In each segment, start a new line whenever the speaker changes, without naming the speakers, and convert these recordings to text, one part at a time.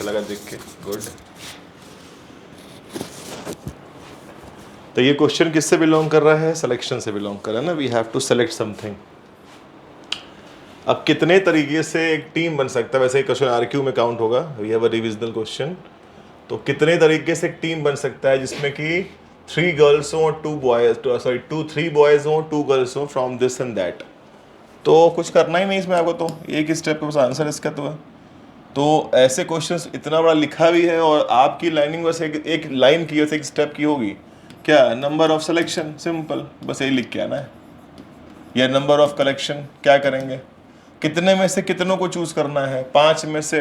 अच्छा लगा देख के, गुड। तो ये क्वेश्चन किससे बिलोंग कर रहा है? सिलेक्शन से बिलोंग कर रहा है ना। We have to select something. अब कितने तरीके से एक टीम बन सकता है? वैसे ही क्वेश्चन आरक्यू में काउंट होगा, we have a revisional question. तो कितने तरीके से एक टीम बन सकता है जिसमें कि 3 गर्ल्स हो, 2 बॉयज, सॉरी 3 बॉयज हो, 2 गर्ल्स हो फ्रॉम दिस एंड दैट। तो कुछ करना ही नहीं इसमें आपको, तो एक ही स्टेप पे बस आंसर इसका तो है। तो ऐसे क्वेश्चंस इतना बड़ा लिखा भी है और आपकी लाइनिंग बस एक लाइन की, एक स्टेप की होगी। क्या? नंबर ऑफ सिलेक्शन, सिंपल, बस यही लिख के आना है। या नंबर ऑफ कलेक्शन, क्या करेंगे? कितने में से कितनों को चूज करना है? 5 में से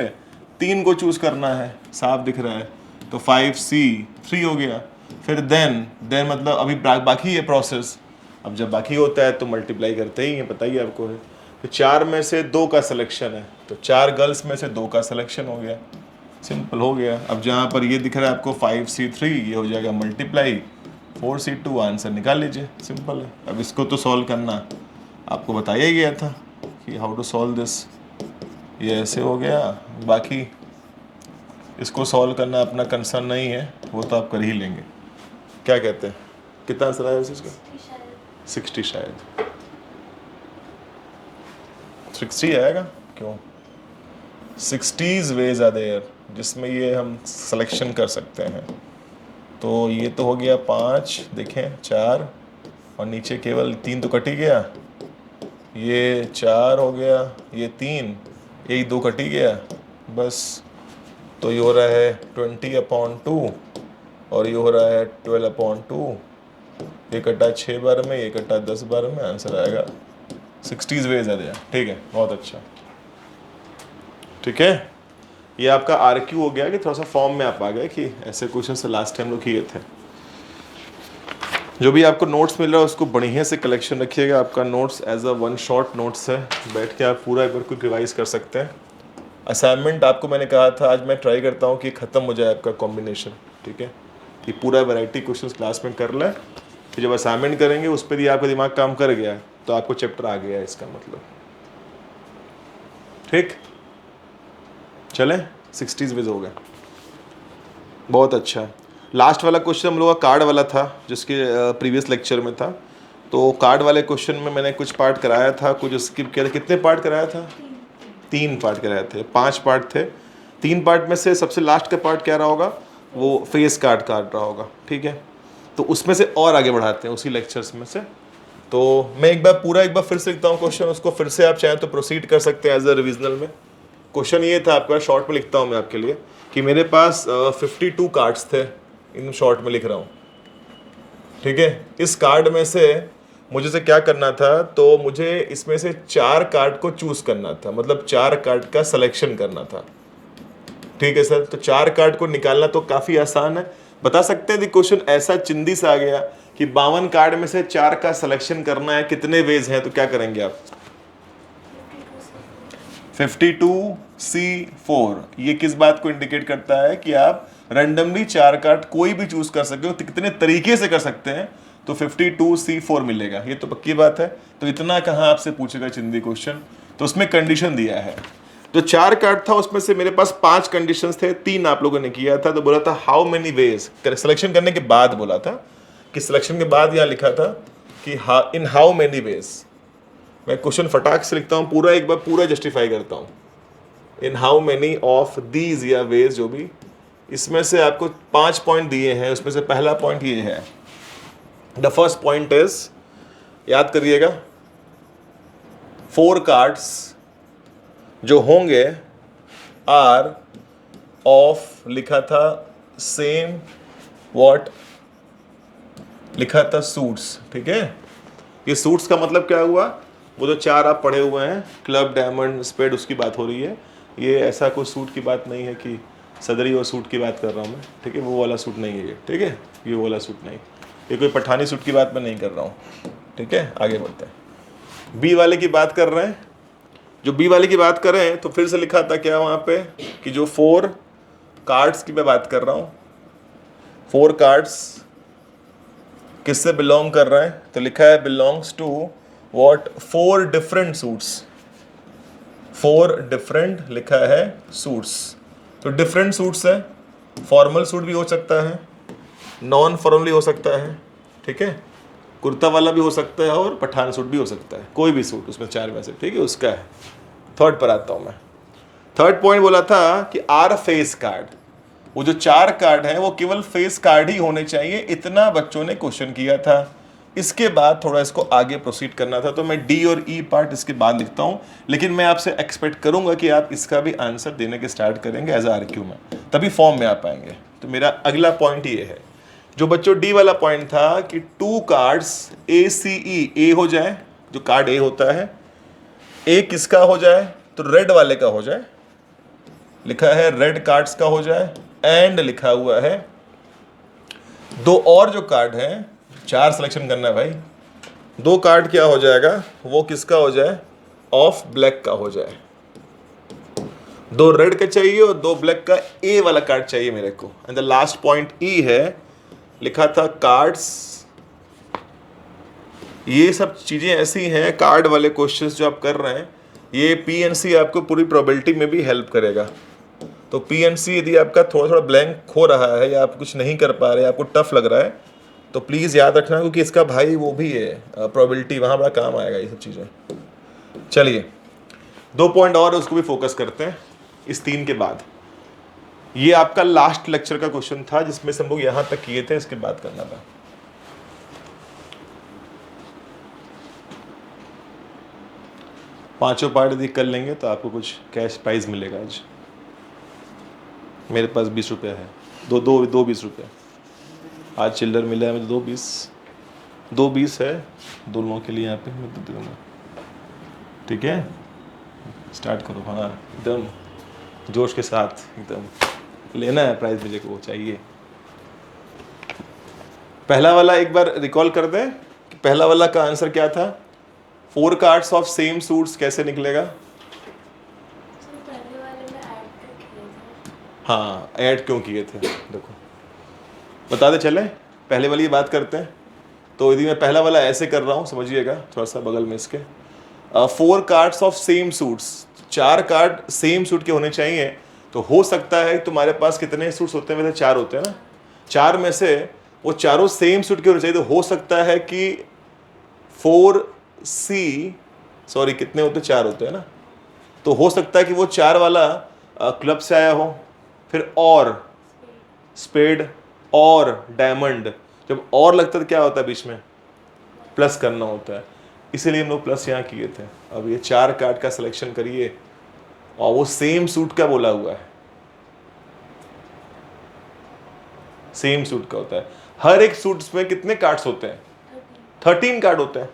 3 को चूज करना है, साफ दिख रहा है। तो 5C3 हो गया। फिर देन मतलब अभी बाकी है प्रोसेस। अब जब बाकी होता है तो मल्टीप्लाई करते ही हैं, पता ही आपको है। तो 4 में से 2 का सिलेक्शन है, तो 4 गर्ल्स में से 2 का सिलेक्शन हो गया, सिंपल हो गया। अब जहाँ पर ये दिख रहा है आपको 5C3, ये हो जाएगा मल्टीप्लाई 4C2, आंसर निकाल लीजिए, सिंपल है। अब इसको तो सॉल्व करना आपको बताया ही गया था कि हाउ टू सॉल्व दिस। ये ऐसे हो गया, बाकी इसको सॉल्व करना अपना कंसर्न नहीं है, वो तो आप कर ही लेंगे। क्या कहते हैं, कितना आंसर आया इसका? 60 शायद 60 आएगा। क्यों? 60 वेज आर देयर जिसमें ये हम सिलेक्शन कर सकते हैं। तो ये तो हो गया 5, देखें 4, और नीचे केवल 3 तो कट ही गया। ये 4 हो गया, ये 3, यही 2 कट ही गया बस। तो ये हो रहा है 20/2 और ये हो रहा है 12/2। ये कटा 6 बार में, ये कटा 10 बार में, आंसर आएगा 60 वेज आ गया। ठीक है, बहुत अच्छा। ठीक है, ये आपका आरक्यू हो गया कि थोड़ा सा फॉर्म में आप आ गए कि ऐसे क्वेश्चन से लास्ट टाइम लोग किए थे। जो भी आपको नोट्स मिल रहा है उसको बढ़िया से कलेक्शन रखिएगा। आपका notes as a 1 shot notes है, बैठ के आप पूरा एक बार क्विक रिवाइज कर सकते हैं। असाइनमेंट आपको मैंने कहा था, आज मैं ट्राई करता हूँ कि ख़त्म हो जाए आपका कॉम्बिनेशन। ठीक है, कि पूरा वैरायटी क्वेश्चन क्लास में कर लें, फिर जब असाइनमेंट करेंगे उस पर ही आपका दिमाग काम कर गया तो आपको चैप्टर आ गया है इसका मतलब। ठीक, चलें, 60 वेज हो गए, बहुत अच्छा। लास्ट वाला क्वेश्चन हम लोग का कार्ड वाला था, जिसके प्रीवियस लेक्चर में था। तो कार्ड वाले क्वेश्चन में मैंने कुछ पार्ट कराया था, कुछ स्किप किया था। कितने पार्ट कराया था? 3 पार्ट कराए थे, 5 पार्ट थे। 3 पार्ट में से सबसे लास्ट का पार्ट क्या रहा होगा? वो फेस कार्ड रहा होगा। ठीक है, तो उसमें से और आगे बढ़ाते हैं उसी लेक्चर्स में से। तो मैं एक बार फिर से लिखता हूँ क्वेश्चन, उसको फिर से आप चाहें तो प्रोसीड कर सकते हैं एज अ रिविजनल में। क्वेश्चन ये था आपका, शॉर्ट में लिखता हूँ मैं आपके लिए, कि मेरे पास 52 कार्ड्स थे, इन शॉर्ट में लिख रहा हूँ। ठीक है, इस कार्ड में से मुझे से क्या करना था, तो मुझे इसमें से 4 कार्ड को चूज करना था, मतलब 4 कार्ड का सिलेक्शन करना था। ठीक है सर, तो 4 कार्ड को निकालना तो काफी आसान है। बता सकते हैं क्वेश्चन ऐसा चिंदी सा आ गया कि 52 कार्ड में से 4 का सिलेक्शन करना है, कितने वेज हैं, तो क्या करेंगे आप? 52C4। ये किस बात को इंडिकेट करता है कि आप रैंडमली 4 कार्ड कोई भी चूज कर सकते हो, कितने तरीके से कर सकते हैं, तो 52C4 मिलेगा, ये तो पक्की बात है। तो इतना कहाँ आपसे पूछेगा चिंदी क्वेश्चन, तो उसमें कंडीशन दिया है। तो 4 कार्ड था, उसमें से मेरे पास 5 कंडीशंस थे, 3 आप लोगों ने किया था। तो बोला था हाउ मेनी वेज, सिलेक्शन करने के बाद बोला था कि सिलेक्शन के बाद यहाँ लिखा था कि इन हाउ मेनी वेज। मैं क्वेश्चन फटाक से लिखता हूँ, पूरा एक बार पूरा जस्टिफाई करता हूँ। In how many of these या वेज, जो भी, इसमें से आपको 5 पॉइंट दिए हैं। उसमें से पहला पॉइंट ये है, द फर्स्ट पॉइंट इज, याद करिएगा, 4 कार्ड्स जो होंगे आर ऑफ, लिखा था सेम, व्हाट लिखा था, सूट्स। ठीक है, ये सूट्स का मतलब क्या हुआ? वो जो 4 आप पढ़े हुए हैं, क्लब, डायमंड, स्पेड, उसकी बात हो रही है। ये ऐसा कोई सूट की बात नहीं है कि सदरी और सूट की बात कर रहा हूँ मैं। ठीक है, वो वाला सूट नहीं है ये। ठीक है, ये वाला सूट नहीं, ये कोई पठानी सूट की बात मैं नहीं कर रहा हूँ। ठीक है, आगे बढ़ते हैं। बी वाले की बात कर रहे हैं। जो बी वाले की बात कर रहे हैं, तो फिर से लिखा था क्या वहाँ पे कि जो 4 कार्ड्स की मैं बात कर रहा हूँ, 4 कार्ड्स किससे बिलोंग कर रहे हैं, तो लिखा है belongs to what, 4 different suits. 4 different लिखा है सूट्स। तो डिफरेंट सूट्स है, फॉर्मल सूट भी हो सकता है, नॉन फॉर्मल भी हो सकता है, ठीक है, कुर्ता वाला भी हो सकता है और पठान सूट भी हो सकता है, कोई भी सूट उसमें चार में से, ठीक है, उसका है। थर्ड पर आता हूँ मैं। थर्ड पॉइंट बोला था कि आर फेस कार्ड, वो जो चार कार्ड हैं वो केवल फेस कार्ड ही होने चाहिए, इतना बच्चों ने क्वेश्चन किया था। इसके बाद थोड़ा इसको आगे प्रोसीड करना था, तो मैं डी और ई पार्ट इसके बाद लिखता हूँ, लेकिन मैं आपसे एक्सपेक्ट करूंगा कि आप इसका भी आंसर देने के स्टार्ट करेंगे एज आरक्यू में, तभी फॉर्म में आ पाएंगे। तो मेरा अगला पॉइंट ये है, जो बच्चों डी वाला पॉइंट था कि टू कार्ड्स ए सी ई, ए हो जाए, जो कार्ड ए होता है, ए किसका हो जाए, तो रेड वाले का हो जाए, लिखा है रेड कार्ड्स का हो जाए, एंड लिखा हुआ है दो और जो कार्ड है, चार सिलेक्शन करना है भाई, दो कार्ड क्या हो जाएगा, वो किसका हो जाए, ऑफ ब्लैक का हो जाए। दो रेड का चाहिए और दो ब्लैक का, ए वाला कार्ड चाहिए मेरे को। एंड द लास्ट पॉइंट ई है, लिखा था कार्ड्स, ये सब चीजें ऐसी हैं, कार्ड वाले क्वेश्चंस जो आप कर रहे हैं, ये पीएनसी आपको पूरी प्रोबेबिलिटी में भी हेल्प करेगा। तो पीएनसी यदि आपका थोड़ा थोड़ा ब्लैंक हो रहा है या आप कुछ नहीं कर पा रहे, आपको टफ लग रहा है, तो प्लीज़ याद रखना, क्योंकि इसका भाई वो भी है प्रोबेबिलिटी, वहाँ बड़ा काम आएगा ये सब चीज़ें। चलिए 2 पॉइंट और उसको भी फोकस करते हैं इस 3 के बाद। ये आपका लास्ट लेक्चर का क्वेश्चन था जिसमें से हम लोग यहाँ तक किए थे, इसके बाद करना था। पांचों पार्ट यदि कर लेंगे तो आपको कुछ कैश प्राइज मिलेगा। आज मेरे पास 20 रुपये है, दो 20 रुपये आज चिल्लर मिला है मुझे, 2 20 है, दो लोगों के लिए यहाँ पे मैं दे दूँगा, ठीक है। स्टार्ट करो, हाँ एकदम जोश के साथ, एकदम लेना है प्राइज, मुझे को चाहिए। पहला वाला एक बार रिकॉल कर दें कि पहला वाला का आंसर क्या था, 4 कार्ड्स ऑफ सेम सूट्स कैसे निकलेगा। हाँ ऐड क्यों किए थे, देखो बताते चले, पहले वाली बात करते हैं। तो यदि मैं पहला वाला ऐसे कर रहा हूँ, समझिएगा थोड़ा सा बगल में इसके, 4 cards of same suits, 4 card same suit के होने चाहिए। तो हो सकता है तुम्हारे पास कितने सूट्स होते हैं, वैसे 4 होते हैं ना, 4 में से वो चारों सेम सूट के होने चाहिए। तो हो सकता है कि 4C, सॉरी कितने होते, 4 होते हैं ना, तो हो सकता है कि वो 4 वाला क्लब से आया हो, फिर और स्पेड और डायमंड, जब और लगता है तो क्या होता है बीच में, प्लस करना होता है, इसीलिए हम लोग प्लस यहाँ किए थे। अब ये 4 कार्ड का सिलेक्शन करिए और वो सेम सूट का बोला हुआ है, सेम सूट का होता है। हर एक सूट्स में कितने कार्ड्स होते हैं, 13 कार्ड होते हैं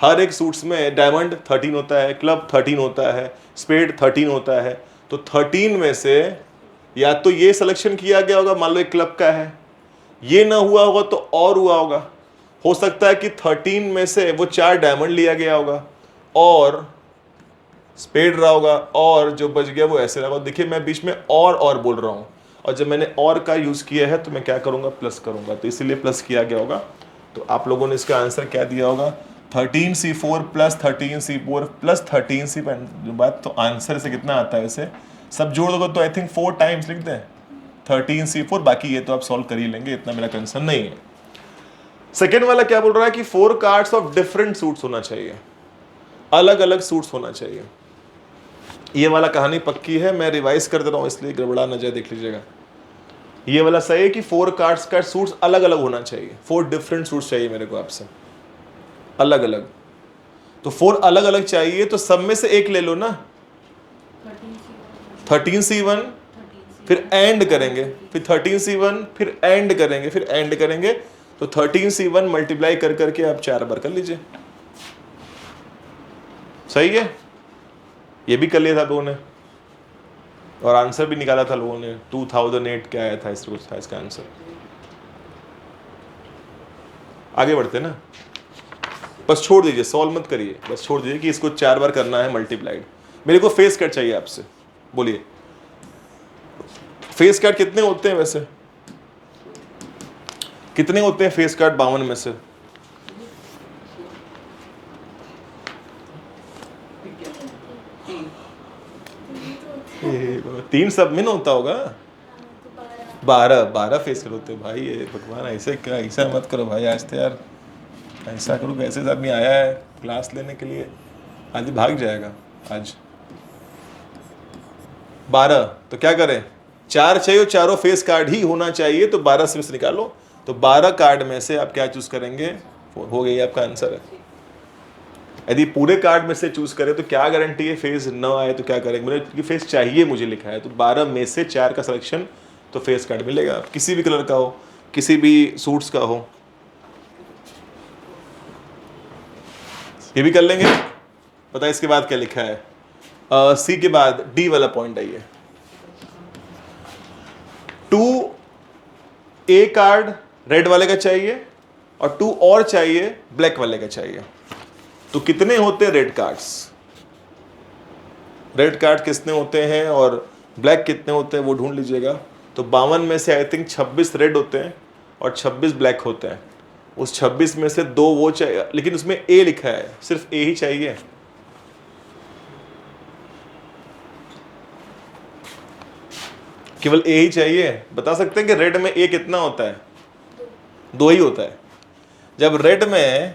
हर एक सूट्स में। डायमंड 13 होता है, क्लब 13 होता है, स्पेड 13 होता है। तो 13 में से या तो ये सिलेक्शन किया गया होगा, मान लो एक क्लब का है, ये ना हुआ होगा तो और हुआ होगा, हो सकता है कि 13 में से वो 4 डायमंड लिया गया होगा और स्पेड रहा होगा, और जो बच गया वो ऐसे रहा। देखिए मैं बीच में और बोल रहा हूँ, और जब मैंने और का यूज किया है तो मैं क्या करूंगा, प्लस करूंगा, तो इसीलिए प्लस किया गया होगा। तो आप लोगों ने इसका आंसर क्या दिया होगा, 13C4 plus 13C4 plus 13C, बात तो आंसर से कितना आता है वैसे, सब जोड़ दोगे तो आई थिंक 4 टाइम्स लिख दें 13C4, बाकी ये तो आप सॉल्व कर ही लेंगे, इतना मेरा कंसर्न नहीं है। सेकेंड वाला क्या बोल रहा है कि 4 कार्ड्स ऑफ डिफरेंट सूट्स होना चाहिए, अलग अलग सूट्स होना चाहिए। ये वाला कहानी पक्की है, मैं रिवाइज कर दे रहा हूँ इसलिए गड़बड़ा ना जाए, देख लीजिएगा। ये वाला सही है कि 4 कार्ड्स का सूट्स अलग अलग होना चाहिए, 4 डिफरेंट सूट्स चाहिए मेरे को आपसे, अलग अलग। तो 4 अलग अलग चाहिए, तो सब में से एक ले लो ना, 13C1, फिर एंड करेंगे, फिर 13C1, फिर एंड करेंगे, फिर एंड करेंगे। तो 13C1 मल्टीप्लाई कर करके आप 4 बार कर लीजिए, सही है। ये भी कर लिया था लोगों ने, और आंसर भी निकाला था लोगों ने, 2008 क्या आया था, इस कुछ था इसका आंसर। आगे बढ़ते ना, बस छोड़ दीजिए, सॉल्व मत करिए, बस छोड़ दीजिए कि इसको 4 बार करना है मल्टीप्लाइड। मेरे को फेस कट चाहिए आपसे, बोलिए फेस कट कितने होते हैं वैसे, कितने होते हैं फेस कट 52 में से, 3 सब में होता होगा। 12 फेस करो तो भाई, ये भगवान ऐसे क्या, ऐसा मत करो भाई। आज तो यार ऐसा करो, कैसे आदमी आया है क्लास लेने के लिए, आज भाग जाएगा आज। 12 तो क्या करें, 4 चाहिए, चारों फेस कार्ड ही होना चाहिए, तो 12 से निकालो। तो 12 कार्ड में से आप क्या चूज करेंगे, 4 हो गई आपका आंसर है। यदि पूरे कार्ड में से चूज करें तो क्या गारंटी है फेस न आए, तो क्या करेंगे, मुझे फेस चाहिए मुझे लिखा है, तो 12 में से 4 का सिलेक्शन, तो फेस कार्ड मिलेगा, किसी भी कलर का हो, किसी भी सूट्स का हो। ये भी कर लेंगे। पता है इसके बाद क्या लिखा है, सी के बाद डी वाला पॉइंट आइए। 2 ए कार्ड रेड वाले का चाहिए और 2 और चाहिए ब्लैक वाले का चाहिए। तो कितने होते हैं रेड कार्ड्स, रेड कार्ड कितने होते हैं और ब्लैक कितने होते हैं वो ढूंढ लीजिएगा। तो 52 में से आई थिंक 26 रेड होते हैं और 26 ब्लैक होते हैं। उस 26 में से 2 वो चाहिए, लेकिन उसमें ए लिखा है, सिर्फ ए ही चाहिए। केवल ए ही चाहिए। बता सकते हैं कि रेड में ए कितना होता है, 2 ही होता है। जब रेड में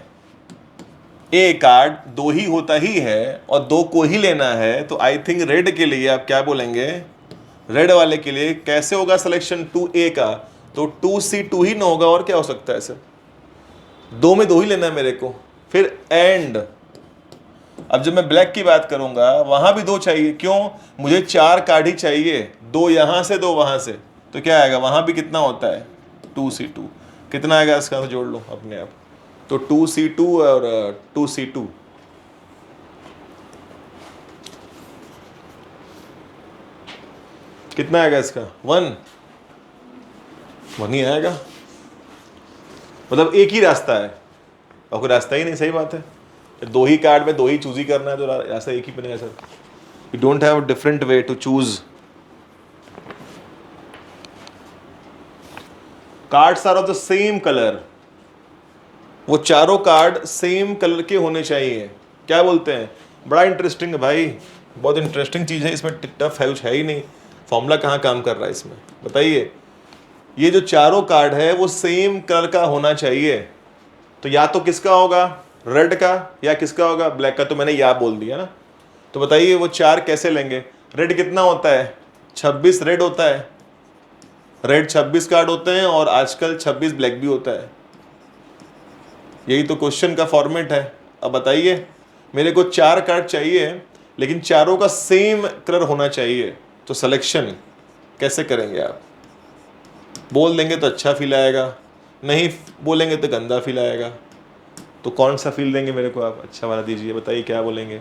ए कार्ड 2 ही होता ही है और 2 को ही लेना है, तो आई थिंक रेड के लिए आप क्या बोलेंगे, रेड वाले के लिए कैसे होगा सिलेक्शन 2A का, तो 2C2 ही ना होगा, और क्या हो सकता है ऐसे, 2 में 2 ही लेना है मेरे को। फिर एंड, अब जब मैं ब्लैक की बात करूंगा वहां भी 2 चाहिए, क्यों, मुझे 4 कार्ड ही चाहिए, 2 यहां से 2 वहां से, तो क्या आएगा, वहां भी कितना होता है 2C2, कितना आएगा इसका जोड़ लो अपने आप, तो 2C2 और 2C2, कितना आएगा इसका 1 ही आएगा। मतलब एक ही रास्ता है और कोई रास्ता ही नहीं, सही बात है। 2 ही कार्ड में 2 ही चूज ही करना है, तो रास्ता एक ही बनेगा sir. You don't have a different way to choose. Cards are of the same colour, वो चारों कार्ड सेम कलर के होने चाहिए। क्या बोलते हैं, बड़ा इंटरेस्टिंग है भाई, बहुत इंटरेस्टिंग चीज़ है, इसमें टफ है कुछ है ही नहीं। फॉर्मूला कहाँ काम कर रहा है इसमें बताइए। ये जो चारों कार्ड है वो सेम कलर का होना चाहिए, तो या तो किसका होगा, रेड का, या किसका होगा, ब्लैक का। तो मैंने या बोल दिया ना, तो बताइए वो 4 कैसे लेंगे। रेड कितना होता है, 26 रेड होता है, रेड 26 कार्ड होते हैं और आजकल 26 ब्लैक भी होता है। यही तो क्वेश्चन का फॉर्मेट है। अब बताइए, मेरे को 4 कार्ड चाहिए लेकिन चारों का सेम कलर होना चाहिए, तो सिलेक्शन कैसे करेंगे आप। बोल देंगे तो अच्छा फील आएगा, नहीं बोलेंगे तो गंदा फील आएगा। तो कौन सा फील देंगे मेरे को आप, अच्छा वाला दीजिए, बताइए क्या बोलेंगे।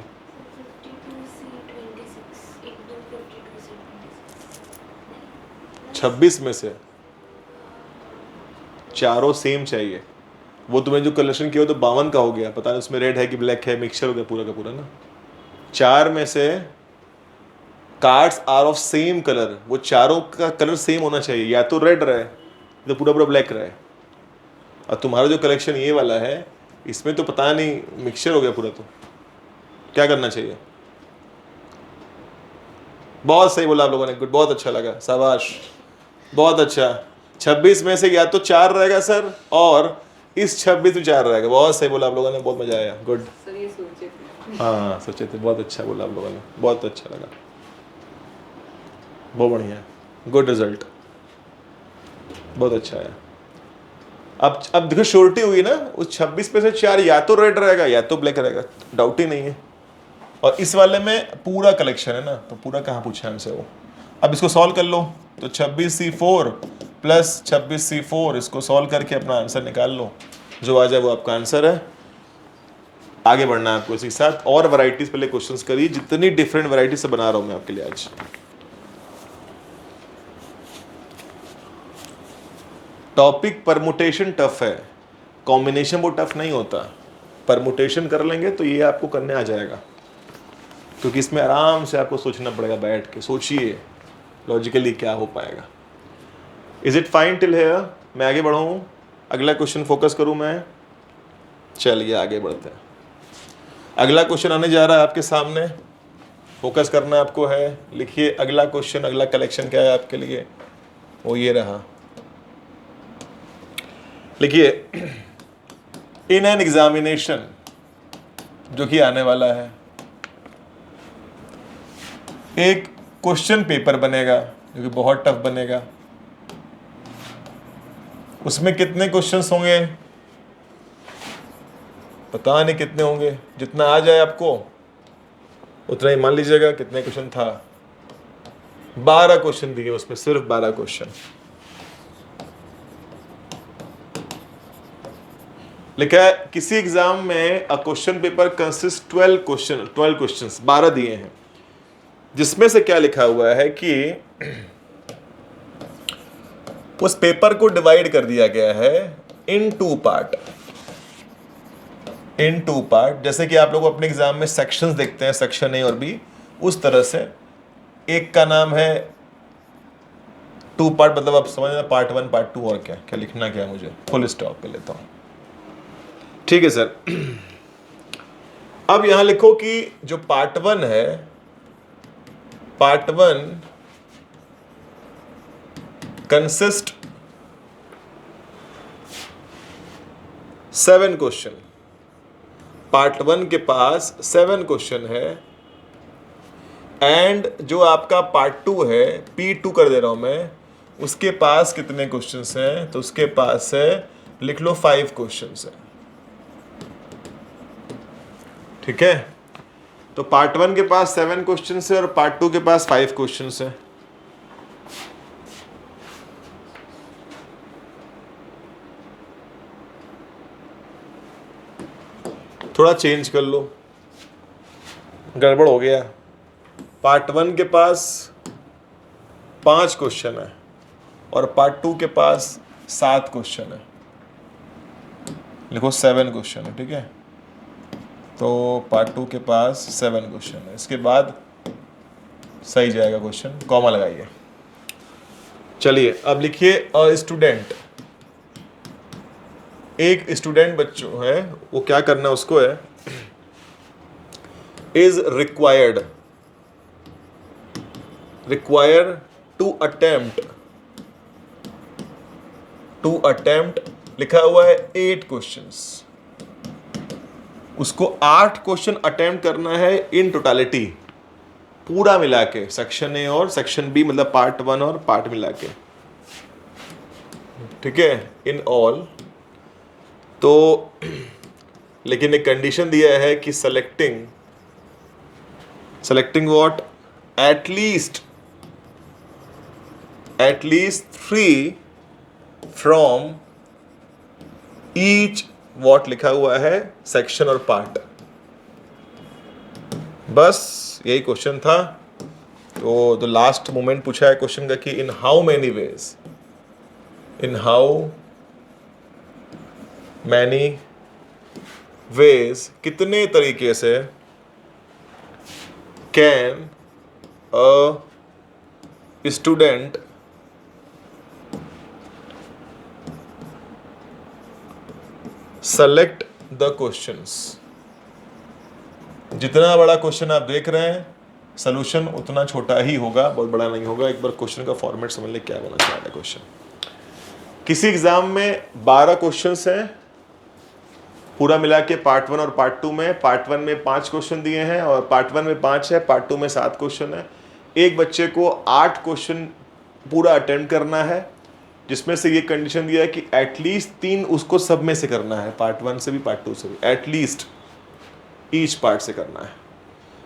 26 में से चारों सेम चाहिए, वो तुम्हें जो कलेक्शन किया हो तो 52 का हो गया, पता नहीं उसमें रेड है कि ब्लैक है, मिक्सचर हो गया पूरा का पूरा ना। 4 में से cards are of same colour, वो चारों का कलर सेम होना चाहिए, या तो रेड रहे तो पूरा पूरा ब्लैक रहे। और तुम्हारा जो कलेक्शन ये वाला है इसमें तो पता नहीं मिक्सचर हो गया पूरा, तो क्या करना चाहिए। बहुत सही बोला आप लोगों ने, गुड, बहुत अच्छा लगा, शाबाश, बहुत अच्छा। 26 में से या तो 4 रहेगा सर, और इस 26 में 4 रहेगा। बहुत सही बोला आप लोगों ने, बहुत मजा आया, गुड। हाँ सोचे थे, बहुत अच्छा बोला आप लोगों ने, बहुत अच्छा लगा, बहुत बढ़िया, गुड रिजल्ट, बहुत अच्छा है। अब देखो श्योरिटी हुई ना, उस 26 में से 4 या तो रेड रहेगा या तो ब्लैक रहेगा, डाउट ही नहीं है। और इस वाले में पूरा कलेक्शन है ना, तो पूरा कहाँ पूछा हमसे वो। अब इसको सॉल्व कर लो, तो 26C4 प्लस 26C4, इसको सॉल्व करके अपना आंसर निकाल लो, जो आ जाए वो आपका आंसर है। आगे बढ़ना है आपको इसी के साथ, और वैरायटीज पहले क्वेश्चंस करिए, जितनी डिफरेंट वैरायटी से बना रहा हूं मैं आपके लिए आज। टॉपिक परमुटेशन टफ है, कॉम्बिनेशन वो टफ नहीं होता। परमुटेशन कर लेंगे तो ये आपको करने आ जाएगा, क्योंकि इसमें आराम से आपको सोचना पड़ेगा, बैठ के सोचिए लॉजिकली क्या हो पाएगा। Is it fine till here, मैं आगे बढ़ूँ, अगला क्वेश्चन फोकस करूँ मैं। चलिए आगे बढ़ते हैं। अगला क्वेश्चन आने जा रहा है आपके सामने, फोकस करना आपको है। लिखिए अगला क्वेश्चन, अगला कलेक्शन क्या है आपके लिए, वो ये रहा। लिखिए इन एन एग्जामिनेशन, जो कि आने वाला है, एक क्वेश्चन पेपर बनेगा जो कि बहुत टफ बनेगा। उसमें कितने क्वेश्चंस होंगे पता नहीं कितने होंगे, जितना आ जाए आपको उतना ही मान लीजिएगा। कितने क्वेश्चन था, 12 क्वेश्चन दिए उसमें, सिर्फ 12 क्वेश्चन। लिखा है किसी एग्जाम में a question paper consist 12 questions, 12 दिए हैं, जिसमें से क्या लिखा हुआ है कि उस पेपर को डिवाइड कर दिया गया है इन टू पार्ट। जैसे कि आप लोग अपने एग्जाम में सेक्शंस देखते हैं, सेक्शन ए और बी, उस तरह से एक का नाम है टू पार्ट, मतलब आप समझ रहे, पार्ट 1 पार्ट 2 और क्या क्या लिखना क्या है मुझे, फुल स्टॉप पे लेता हूं। ठीक है सर। अब यहां लिखो कि जो पार्ट 1 है, पार्ट 1 कंसिस्ट 7 क्वेश्चन। पार्ट 1 के पास 7 क्वेश्चन है। एंड जो आपका पार्ट 2 है, P2 कर दे रहा हूं मैं, उसके पास कितने क्वेश्चंस हैं, तो उसके पास है, लिख लो 5 क्वेश्चंस है। ठीक है, तो पार्ट 1 के पास 7 क्वेश्चंस है और पार्ट 2 के पास 5 क्वेश्चंस है। थोड़ा चेंज कर लो, गड़बड़ हो गया। पार्ट 1 के पास 5 क्वेश्चन है और पार्ट 2 के पास 7 क्वेश्चन है। लिखो 7 क्वेश्चन है। ठीक है, तो पार्ट 2 के पास 7 क्वेश्चन है। इसके बाद सही जाएगा क्वेश्चन, कॉमा लगाइए। चलिए अब लिखिए अ स्टूडेंट, एक स्टूडेंट बच्चों है, वो क्या करना है उसको है, इज रिक्वायर टू अटेम्प्ट लिखा हुआ है 8 क्वेश्चंस। उसको 8 क्वेश्चन अटेम्प्ट करना है इन टोटालिटी, पूरा मिला के, सेक्शन ए और सेक्शन बी, मतलब पार्ट 1 और पार्ट मिला के। ठीक है, इन ऑल। तो लेकिन एक कंडीशन दिया है कि selecting what, at least 3 from each what लिखा हुआ है सेक्शन और पार्ट। बस यही क्वेश्चन था। तो लास्ट मोमेंट पूछा है क्वेश्चन का कि इन हाउ मैनी वेज कितने तरीके से can a student select the questions. जितना बड़ा क्वेश्चन आप देख रहे हैं, सोल्यूशन उतना छोटा ही होगा, बहुत बड़ा नहीं होगा। एक बार क्वेश्चन का फॉर्मेट समझ ले क्या होना चाहिए। क्वेश्चन किसी एग्जाम में 12 क्वेश्चंस हैं पूरा मिला के, पार्ट 1 और पार्ट 2 में। पार्ट 1 में 5 क्वेश्चन दिए हैं और पार्ट 1 में 5 है, पार्ट 2 में 7 क्वेश्चन है। एक बच्चे को 8 क्वेश्चन पूरा अटेम्प्ट करना है, जिसमें से ये कंडीशन दिया है कि एटलीस्ट 3 उसको सब में से करना है, पार्ट 1 से भी पार्ट 2 से भी, एटलीस्ट ईच पार्ट से करना है।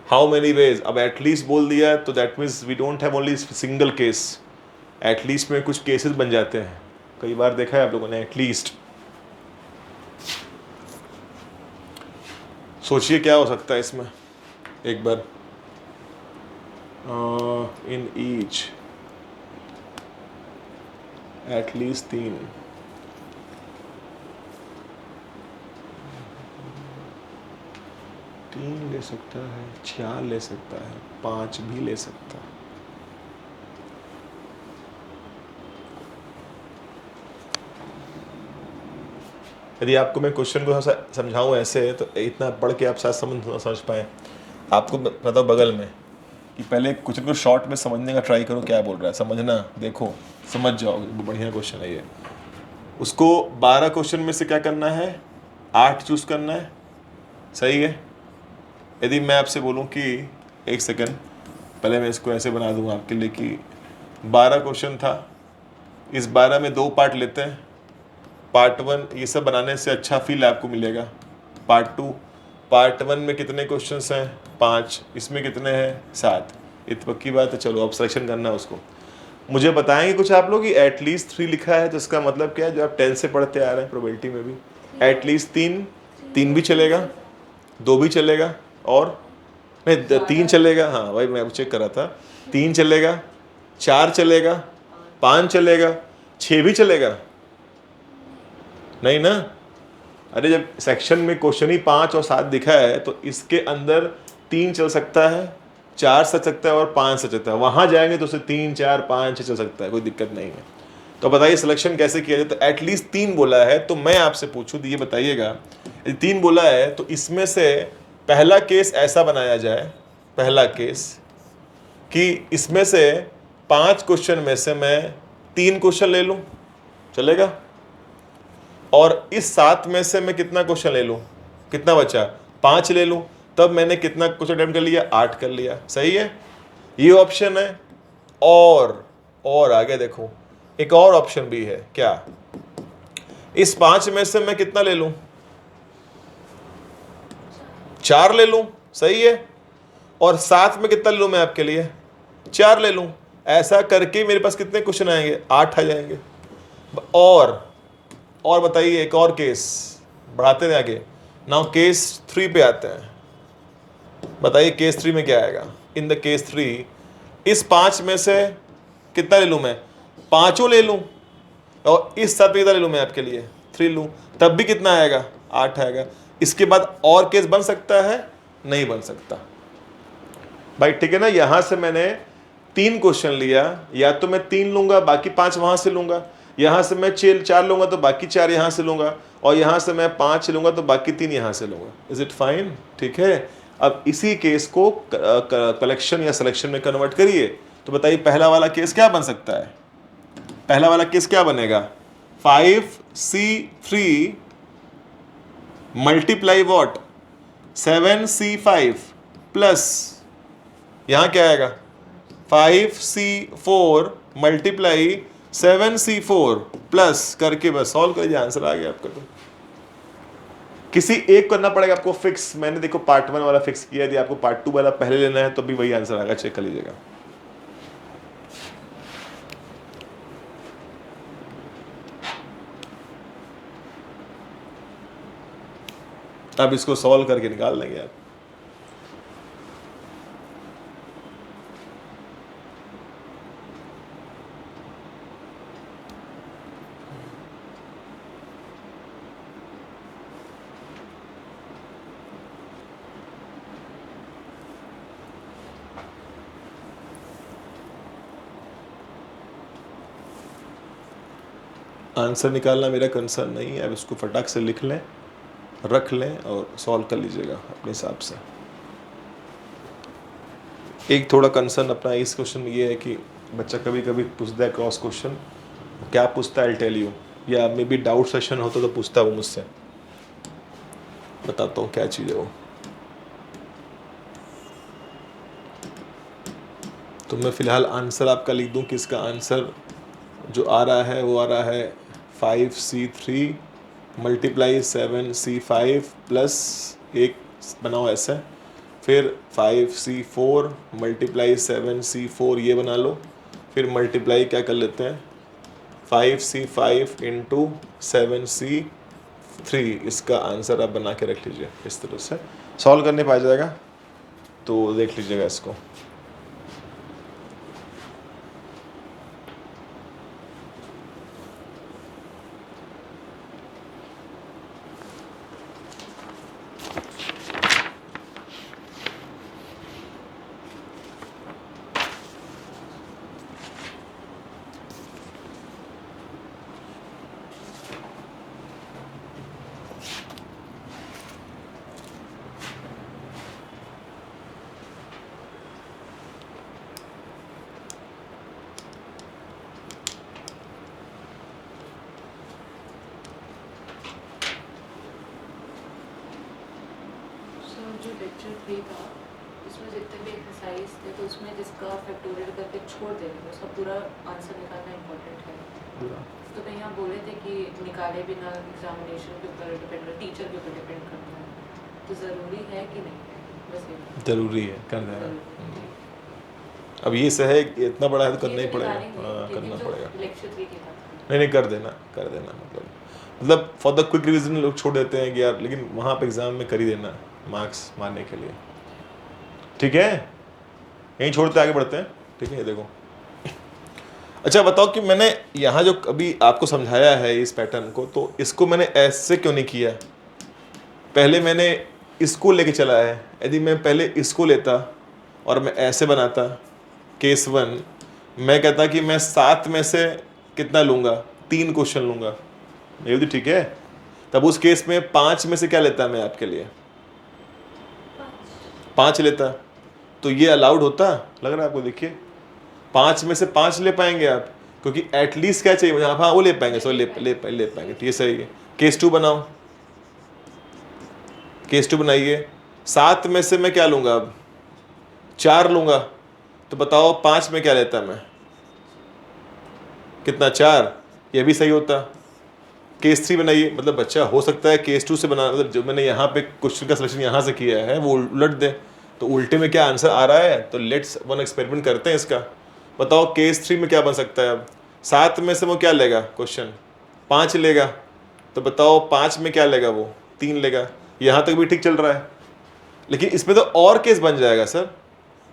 हाउ मेनी वेज, अब एटलीस्ट बोल दिया है तो that means we don't have only single case. At least में कुछ केसेस बन जाते हैं, कई बार देखा है आप लोगों ने। एटलीस्ट सोचिए क्या हो सकता है इसमें एक बार। इन ईच एटलीस्ट 3, ले सकता है, 4 ले सकता है, 5 भी ले सकता है। यदि आपको मैं क्वेश्चन को समझाऊं ऐसे, तो इतना पढ़ के आप शायद समझ पाए। आपको बताओ बगल में कि पहले क्वेश्चन को शॉर्ट में समझने का ट्राई करो, क्या बोल रहा है समझना, देखो समझ जाओगे, बढ़िया क्वेश्चन है ये। उसको 12 क्वेश्चन में से क्या करना है, 8 चूज करना है, सही है। यदि मैं आपसे बोलूं कि एक सेकंड, पहले मैं इसको ऐसे बना दूं आपके लिए कि 12 क्वेश्चन था, इस 12 में 2 पार्ट लेते हैं। पार्ट 1 ये सब बनाने से अच्छा फील आपको मिलेगा। पार्ट 2, पार्ट 1 में कितने क्वेश्चंस हैं, 5, इसमें कितने हैं, 7। इतनी पक्की बात है। चलो अब सिलेक्शन करना है उसको। मुझे बताएंगे कुछ आप लोग कि एटलीस्ट 3 लिखा है तो इसका मतलब क्या है, जो आप 10 से पढ़ते आ रहे हैं प्रोबेबिलिटी में भी एटलीस्ट 3 भी चलेगा, 2 भी चलेगा, और नहीं 3 चलेगा, हाँ भाई मैं चेक कर रहा था, 3 चलेगा, 4 चलेगा, 5 चलेगा, 6 भी चलेगा, नहीं ना। अरे जब सेक्शन में क्वेश्चन ही 5 और 7 दिखा है तो इसके अंदर 3 चल सकता है, 4 चल सकता है और 5 चल सकता है। वहां जाएंगे तो उसे 3, 4, 5 चल सकता है, कोई दिक्कत नहीं है। तो बताइए सिलेक्शन कैसे किया जाए। तो एटलीस्ट 3 बोला है, तो मैं आपसे पूछूं तो ये बताइएगा, यदि 3 बोला है तो इसमें से पहला केस ऐसा बनाया जाए, पहला केस कि इसमें से 5 क्वेश्चन में से मैं 3 क्वेश्चन ले लूं, चलेगा। और इस 7 में से मैं कितना क्वेश्चन ले लूं, कितना बचा, 5 ले लूं, तब मैंने कितना क्वेश्चन अटेम्प्ट कर लिया, 8 कर लिया, सही है। ये ऑप्शन है। और आगे देखो, एक और ऑप्शन भी है, क्या, इस 5 में से मैं कितना ले लूं, 4 ले लूं, सही है। और 7 में कितना ले लूं मैं आपके लिए, 4 ले लूं। ऐसा करके मेरे पास कितने क्वेश्चन आएंगे, 8 आ जाएंगे। और बताइए एक और केस, बढ़ाते हैं आगे। नाउ केस 3 पे आते हैं। बताइए केस 3 में क्या आएगा। इन द केस 3, इस 5 में से कितना ले लूं मैं, 5 ले लूं, और इस 7 पे कितना ले लूं मैं आपके लिए, 3 लूं, तब भी कितना आएगा, 8 आएगा। इसके बाद और केस बन सकता है, नहीं बन सकता भाई, ठीक है ना। यहां से मैंने 3 क्वेश्चन लिया, या तो मैं 3 लूंगा, बाकी 5 वहां से लूंगा। यहां से मैं 4 लूंगा तो बाकी 4 यहां से लूंगा, और यहां से मैं 5 लूंगा तो बाकी 3 यहां से लूंगा। इज इट फाइन, ठीक है। अब इसी केस को कलेक्शन या सिलेक्शन में कन्वर्ट करिए। तो बताइए पहला वाला केस क्या बन सकता है, पहला वाला केस क्या बनेगा, 5C3 multiply what, 7C5 plus, यहां क्या आएगा, 5C4 मल्टीप्लाई 7C4 प्लस करके बस सॉल्व करिए, आंसर आ गया आपका। तो किसी एक करना पड़ेगा आपको फिक्स। मैंने देखो पार्ट 1 वाला फिक्स किया, यदि आपको पार्ट 2 वाला पहले लेना है तो भी वही आंसर आएगा, चेक कर लीजिएगा। अब इसको सॉल्व करके निकाल लेंगे आप। आंसर निकालना मेरा कंसर्न नहीं है, अब इसको फटाक से लिख लें, रख लें और सॉल्व कर लीजिएगा अपने हिसाब से। एक थोड़ा कंसर्न अपना इस क्वेश्चन में ये है कि बच्चा कभी कभी पूछता है क्रॉस क्वेश्चन, क्या पूछता है, आई टेल यू, या मे बी डाउट सेशन होता तो पूछता वो मुझसे, बताता हूँ क्या चीज़ है वो। तो मैं फिलहाल आंसर आपका लिख दूँ कि इसका आंसर जो आ रहा है वो आ रहा है 5C3 मल्टीप्लाई 7C5 प्लस एक बनाओ ऐसा, फिर 5C4 मल्टीप्लाई 7C4 ये बना लो, फिर मल्टीप्लाई क्या कर लेते हैं 5C5 इंटू 7C3। इसका आंसर आप बना के रख लीजिए, इस तरह से सॉल्व करने पा जाएगा, तो देख लीजिएगा इसको।
लेक्चर 3 था, उसमें जितने भी एक्सरसाइज थे तो उसमें जिसका फैक्टोरियल करके छोड़ देंगे उसका पूरा आंसर निकालना इम्पोर्टेंट है। तो कहीं आप बोले थे कि निकाले बिना एग्जामिनेशन के ऊपर डिपेंड, टीचर के ऊपर डिपेंड करता है, तो ज़रूरी है कि नहीं है? बस ये
ज़रूरी है, कर देना।
ज़रूरी है।
अब ये सह है कि इतना बड़ा है तो करना
ये
ही
तो
पड़ेगा।
निकालेंगे,
हाँ,
लेकिन
करना
जो
पड़ेगा।
लेक्चर 3 की बात है।
नहीं नहीं, कर देना, कर देना। मतलब फॉर द क्विक रिवीजन लोग छोड़ देते हैं कि यार, लेकिन वहाँ पे एग्ज़ाम में कर ही देना मार्क्स मारने के लिए। ठीक है, यहीं छोड़ते आगे बढ़ते हैं। ठीक है, ये देखो। अच्छा बताओ कि मैंने यहाँ जो अभी आपको समझाया है इस पैटर्न को, तो इसको मैंने ऐसे क्यों नहीं किया? पहले मैंने इसको लेके चला है। यदि मैं पहले इसको लेता और मैं ऐसे बनाता केस 1, मैं कहता कि मैं 7 में से कितना लूँगा, 3 क्वेश्चन लूँगा, ये भी ठीक है। तब उस केस में 5 में से क्या लेता मैं आपके लिए? 5 लेता। तो ये अलाउड होता, लग रहा है आपको? देखिए 5 में से 5 ले पाएंगे आप, क्योंकि एटलीस्ट क्या चाहिए मुझे? हाँ, वो ले पाएंगे, सो ले पाएंगे। ठीक है, सही है। केस 2 बनाओ, केस 2 बनाइए। 7 में से मैं क्या लूँगा? अब 4 लूँगा। तो बताओ 5 में क्या लेता मैं? कितना? 4। ये भी सही होता। केस 3 बनाइए। मतलब बच्चा हो सकता है केस 2 से बना, मतलब जो मैंने यहाँ पे क्वेश्चन का सिलेक्शन यहाँ से किया है वो उलट दे, तो उल्टे में क्या आंसर आ रहा है? तो लेट्स वन एक्सपेरिमेंट करते हैं इसका। बताओ केस 3 में क्या बन सकता है? अब 7 में से वो क्या लेगा क्वेश्चन? 5 लेगा। तो बताओ 5 में क्या लेगा वो? 3 लेगा। यहाँ तक भी ठीक चल रहा है, लेकिन इसमें तो और केस बन जाएगा सर।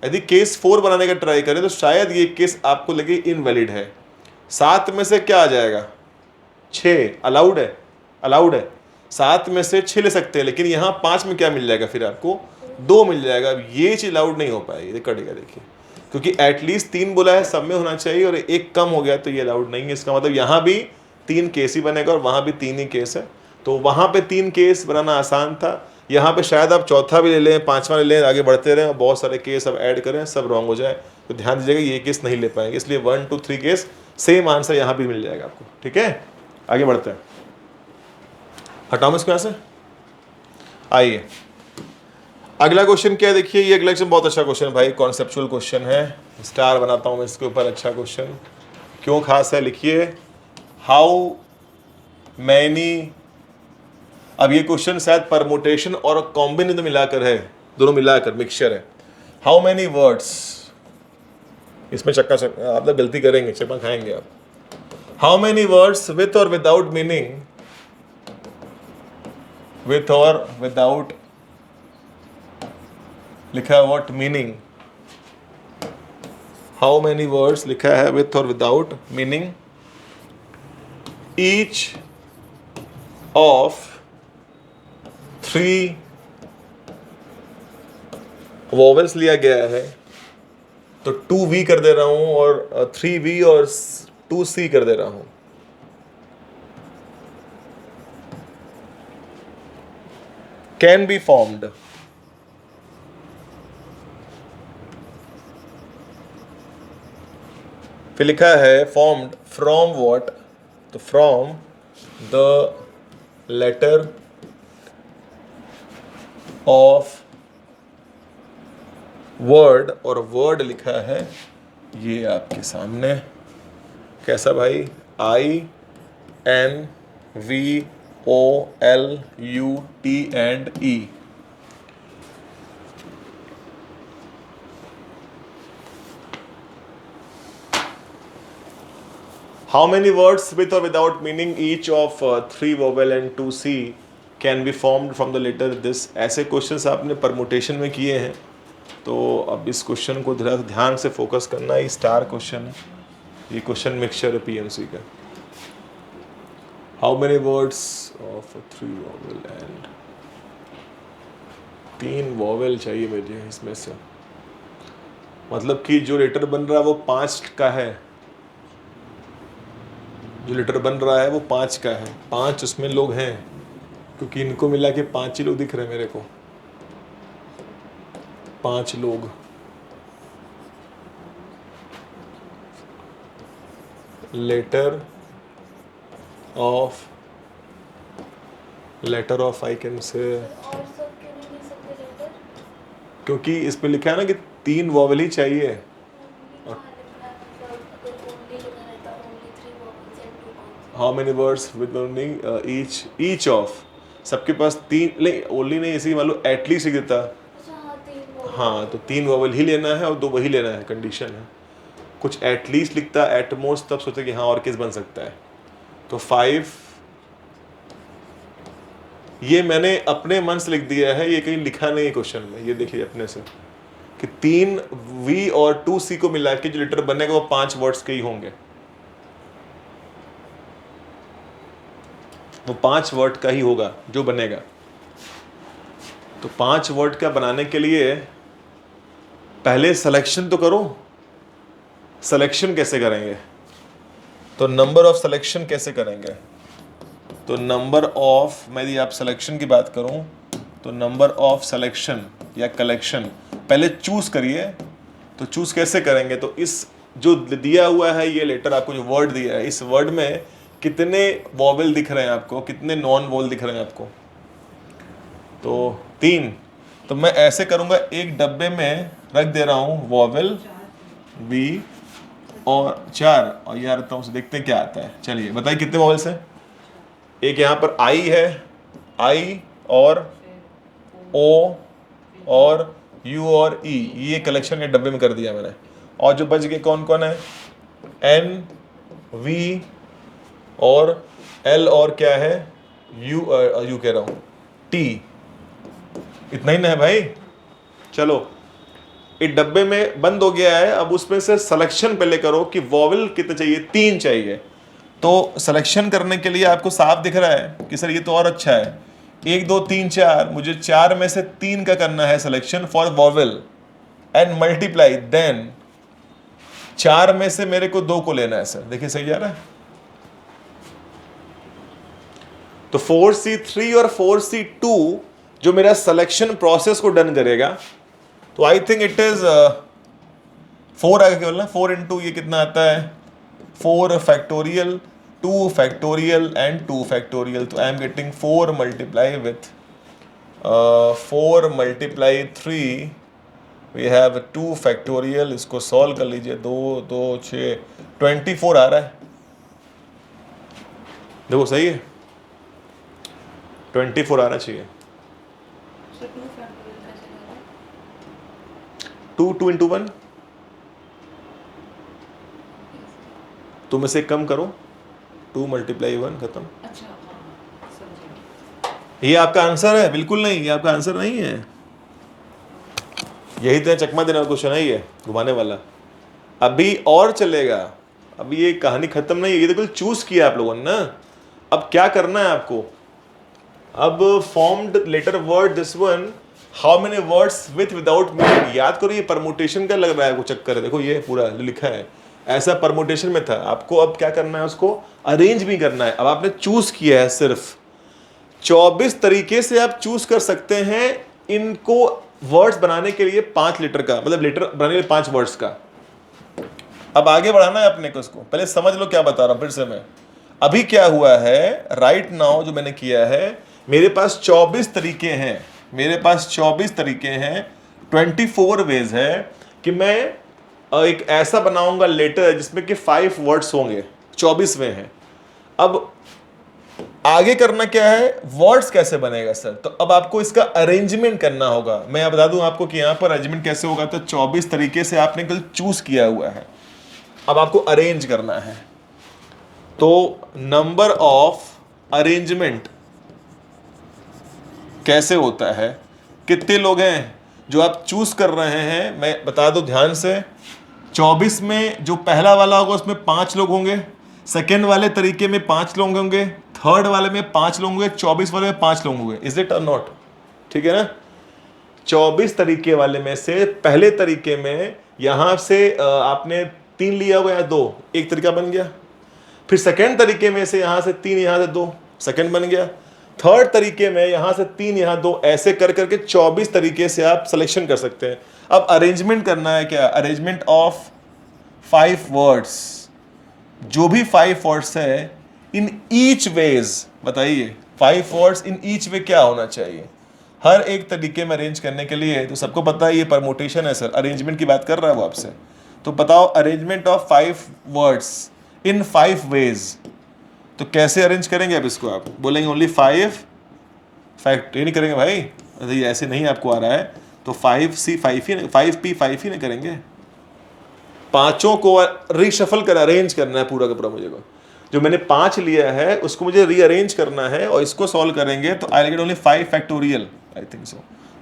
यदि केस 4 बनाने का ट्राई करें तो शायद ये केस आपको लगे इनवैलिड है। 7 में से क्या आ जाएगा? 6 अलाउड है, अलाउड है। 7 में से 6 ले सकते हैं, लेकिन यहाँ 5 में क्या मिल जाएगा फिर आपको? 2 मिल जाएगा। अब ये चीज अलाउड नहीं हो पाएगी, कटेगा। देखिए, क्योंकि एटलीस्ट 3 बोला है, सब में होना चाहिए, और एक कम हो गया तो ये अलाउड नहीं है। इसका मतलब यहाँ भी 3 केस ही बनेगा और वहाँ भी 3 ही केस है। तो वहाँ पे 3 केस बनाना आसान था, यहाँ पे शायद आप चौथा भी ले लें, 5वां ले लें, आगे बढ़ते रहें और बहुत सारे केस अब ऐड करें, सब रॉन्ग हो जाए। तो ध्यान दीजिएगा, ये केस नहीं ले पाएंगे, इसलिए 1 2 3 केस सेम आंसर यहाँ भी मिल जाएगा आपको। ठीक है, आगे बढ़ते हैं। हटाओ इसको यहाँ से। आइए, अगला क्वेश्चन क्या है? देखिए, ये अगला क्वेश्चन बहुत अच्छा क्वेश्चन है भाई, कॉन्सेप्चुअल क्वेश्चन है। स्टार बनाता हूँ मैं इसके ऊपर। अच्छा क्वेश्चन क्यों खास है? लिखिए, हाउ मैनी। अब ये क्वेश्चन शायद परमुटेशन और कॉम्बिनेशन मिलाकर है, दोनों मिलाकर मिक्सचर है। हाउ मैनी वर्ड्स, इसमें चक्का आप लोग गलती करेंगे, चक्का खाएंगे आप। हाउ मैनी वर्ड्स विथ और विदाउट मीनिंग, विथ और विदाउट लिखा है what meaning? How many words लिखा है विथ और without meaning, each of 3 vowels लिया गया है, तो 2V कर दे रहा हूं और 3V और 2C कर दे रहा हूं। कैन बी फॉर्म्ड, फिर लिखा है फॉर्म्ड फ्रॉम व्हाट? तो from the letter of word, और वर्ड लिखा है ये आपके सामने, कैसा भाई? INVOLUT&E। How many words with or without meaning each of 3 vowel and 2C can be formed from the letter this? ऐसे क्वेश्चंस आपने परमुटेशन में किए हैं, तो अब इस क्वेश्चन को थोड़ा ध्यान से फोकस करना। ये स्टार क्वेश्चन है, ये क्वेश्चन मिक्सचर है PMC का। How many words of 3 vowel and 3 vowel चाहिए मुझे इसमें से, मतलब कि जो लेटर बन रहा है वो 5 का है, जो लेटर बन रहा है वो 5 का है। 5 उसमें लोग हैं, क्योंकि इनको मिला के 5 ही लोग दिख रहे हैं मेरे को, 5 लोग। Letter of I can say,
और सब क्यों नहीं दे सकते लेटर?
क्योंकि इस पे लिखा है ना कि 3 वॉवल ही चाहिए। How many words with only each of, सबके पास 3 नहीं, ओनली नहीं, इसी मान लो एटलीस्ट लिख देता। हाँ, तो 3 वॉवल ही लेना है और 2 वही लेना है, कंडीशन है। कुछ एटलीस्ट लिखता, एटमोस्ट, तब सोचे कि हाँ और किस बन सकता है। तो 5 ये मैंने अपने मन से लिख दिया है, ये कहीं लिखा नहीं है क्वेश्चन में। ये देखिए अपने से कि 3 V और 2 C को मिला के जो लेटर बनेगा वो 5 वर्ड्स के ही होंगे, वो 5 वर्ड का ही होगा जो बनेगा। तो 5 वर्ड का बनाने के लिए पहले सिलेक्शन तो करो। सिलेक्शन कैसे करेंगे? तो नंबर ऑफ सिलेक्शन कैसे करेंगे? तो नंबर ऑफ, मैं यदि आप सिलेक्शन की बात करूं तो नंबर ऑफ सिलेक्शन या कलेक्शन, पहले चूज करिए। तो चूज कैसे करेंगे? तो इस जो दिया हुआ है ये लेटर, आपको जो वर्ड दिया है, इस वर्ड में कितने वॉवेल दिख रहे हैं आपको, कितने नॉन वॉवेल दिख रहे हैं आपको? तो 3। तो मैं ऐसे करूंगा, एक डब्बे में रख दे रहा हूं वॉवेल बी और 4, और यहाँ रखता हूँ, देखते हैं क्या आता है। चलिए बताइए कितने वॉवेल्स हैं? एक यहाँ पर आई है, आई और ओ और यू और ई, ये कलेक्शन के डब्बे में कर दिया मैंने। और जो बच गए कौन कौन है? एन, वी और एल, और क्या है? यू कह रहा हूँ, टी। इतना ही ना है भाई? चलो, एक डब्बे में बंद हो गया है। अब उसमें से सिलेक्शन पहले करो कि वॉवेल कितने चाहिए? 3 चाहिए। तो सिलेक्शन करने के लिए आपको साफ दिख रहा है कि सर ये तो और अच्छा है, 1 2 3 4, मुझे 4 में से 3 का करना है selection for vowel and multiply, then 4 में से मेरे को 2 को लेना है। सर देखिए सही जा रहा है? तो 4C3 और 4C2 जो मेरा सिलेक्शन प्रोसेस को डन करेगा, तो आई थिंक इट इज 4 आगे केवल ना, 4 इंटू ये कितना आता है? 4 फैक्टोरियल, 2 फैक्टोरियल एंड 2 फैक्टोरियल। तो I am getting 4 multiply with 4 multiply 3, we have 2 factorial. इसको सॉल्व कर लीजिए, 2 2 6, 24 आ रहा है। देखो सही है, 24 आना चाहिए। 2 इंटू 1, तुम इसे कम करो, 2 मल्टीप्लाई 1, खत्म।
अच्छा, हाँ, समझी।
ये आपका आंसर है? बिल्कुल नहीं, ये आपका आंसर नहीं है। यही तो चकमा देने वाला क्वेश्चन है, ये घुमाने वाला। अभी और चलेगा, अभी ये कहानी खत्म नहीं है। ये तो बिल्कुल चूज किया आप लोगों ने ना। अब क्या करना है आपको? अब formed letter word this one, how many words with without meaning. याद करो, ये परमुटेशन का लग रहा है, वो चक्कर है। देखो ये पूरा लिखा है ऐसा परमुटेशन में था। आपको अब क्या करना है? उसको अरेंज भी करना है। अब आपने चूज किया है, सिर्फ 24 तरीके से आप चूज कर सकते हैं इनको वर्ड्स बनाने के लिए 5 लेटर का, मतलब लेटर बनाने के लिए 5 वर्ड्स का। अब आगे बढ़ाना है अपने को, इसको पहले समझ लो क्या बता रहा हूं। फिर से मैं, अभी क्या हुआ है राइट नाउ, जो मैंने किया है, मेरे पास 24 तरीके हैं, मेरे पास 24 तरीके हैं, 24 वेज है कि मैं एक ऐसा बनाऊंगा लेटर जिसमें कि 5 वर्ड्स होंगे, 24वें हैं। अब आगे करना क्या है? वर्ड्स कैसे बनेगा सर? तो अब आपको इसका अरेंजमेंट करना होगा। मैं बता दूं आपको कि यहां पर अरेंजमेंट कैसे होगा। तो 24 तरीके से आपने कल चूज किया हुआ है, अब आपको अरेंज करना है। तो नंबर ऑफ अरेंजमेंट कैसे होता है? कितने लोग हैं जो आप चूज कर रहे हैं? मैं बता दूं ध्यान से, 24 में जो पहला वाला होगा उसमें 5 लोग होंगे, सेकेंड वाले तरीके में 5 लोग होंगे, थर्ड वाले में 5 लोग होंगे, 24 वाले में 5 लोग होंगे। इज इट और नॉट? ठीक है ना? 24 तरीके वाले में से पहले तरीके में यहां से आपने 3 लिया होगा या 2, एक तरीका बन गया। फिर सेकेंड तरीके में से यहां से 3, यहां से 2, सेकेंड बन गया। थर्ड तरीके में यहां से 3, यहां 2, ऐसे कर करके 24 तरीके से आप सिलेक्शन कर सकते हैं। अब अरेंजमेंट करना है क्या? अरेंजमेंट ऑफ 5 वर्ड्स, जो भी 5 वर्ड्स है इन ईच वेज। बताइए 5 वर्ड्स इन ईच वे क्या होना चाहिए? हर एक तरीके में अरेंज करने के लिए, तो सबको पता है ये परमोटेशन है सर, अरेंजमेंट की बात कर रहा है वो आपसे। तो बताओ arrangement of 5 words in 5 ways, तो कैसे अरेंज करेंगे आप इसको? आप बोलेंगे ओनली 5 फैक्ट, ये नहीं करेंगे भाई, ये ऐसे नहीं आपको आ रहा है, तो 5C 5 ही 5P 5 ही नहीं करेंगे, पांचों को रीशफल कर अरेंज करना है पूरा का पूरा। मुझे को जो मैंने 5 लिया है उसको मुझे रीअरेंज करना है, और इसको सॉल्व करेंगे तो I get only 5 factorial, I think so.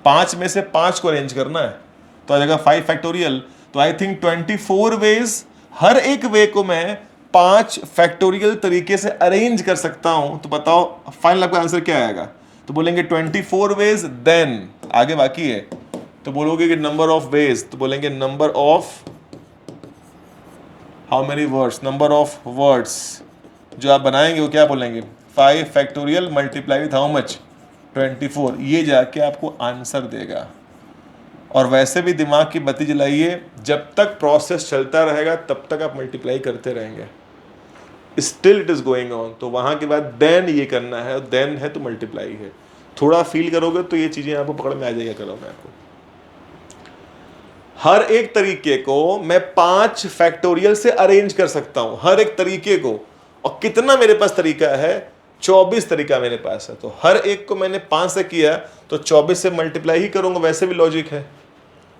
5 में से 5 को अरेंज करना है तो आ जाएगा 5 फैक्टोरियल। तो आई थिंक 24 वेज, हर एक वे को मैं 5 फैक्टोरियल तरीके से अरेंज कर सकता हूं। तो बताओ फाइनल आपका आंसर क्या आएगा? तो बोलेंगे 24 वेज, देन आगे बाकी है तो बोलोगे कि नंबर ऑफ वेज, तो बोलेंगे number of how many words, number of words जो आप बनाएंगे वो क्या बोलेंगे? 5 factorial multiply with how much? 24। ये जाके आपको आंसर देगा। और वैसे भी दिमाग की बत्ती जलाइए, जब तक प्रोसेस चलता रहेगा तब तक आप मल्टीप्लाई करते रहेंगे, still it is going on. तो वहां के बाद देन ये करना है, देन है तो मल्टीप्लाई है। थोड़ा फील करोगे तो ये चीजें आपको पकड़ में आ जाएगा। करो मैं आपको हर एक तरीके को मैं 5 फैक्टोरियल से अरेंज कर सकता हूं, हर एक तरीके को। और कितना मेरे पास तरीका है? 24 तरीका मेरे पास है। तो हर एक को मैंने 5 से किया तो 24 से मल्टीप्लाई ही करूंगा, वैसे भी लॉजिक है।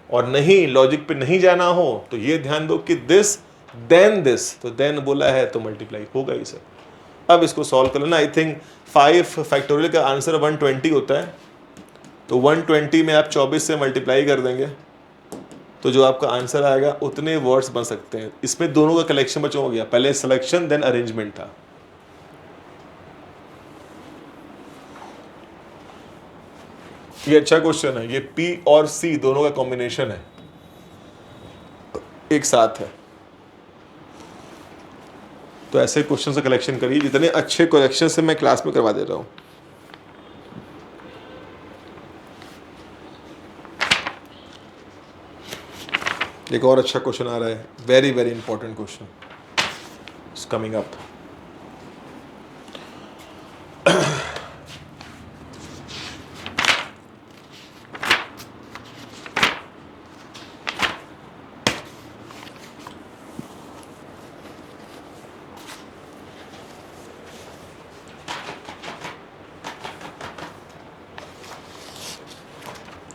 और नहीं लॉजिक पे नहीं जाना हो तो ये ध्यान दो कि दिस दिस, तो देन बोला है तो मल्टीप्लाई होगा ही सर। अब इसको सॉल्व कर लेना। आई थिंक 5 फैक्टोरियल का आंसर 120 होता है, तो 120 में आप 24 से मल्टीप्लाई कर देंगे तो जो आपका आंसर आएगा उतने वर्ड्स बन सकते हैं। इसमें दोनों का कलेक्शन बचा हो गया, पहले सिलेक्शन देन अरेंजमेंट था। ये अच्छा क्वेश्चन है, ये P और C दोनों का कॉम्बिनेशन है, एक साथ है। तो ऐसे क्वेश्चन से कलेक्शन करिए, जितने अच्छे कलेक्शन से मैं क्लास में करवा दे रहा हूं। एक और अच्छा क्वेश्चन आ रहा है, very very important question is coming up.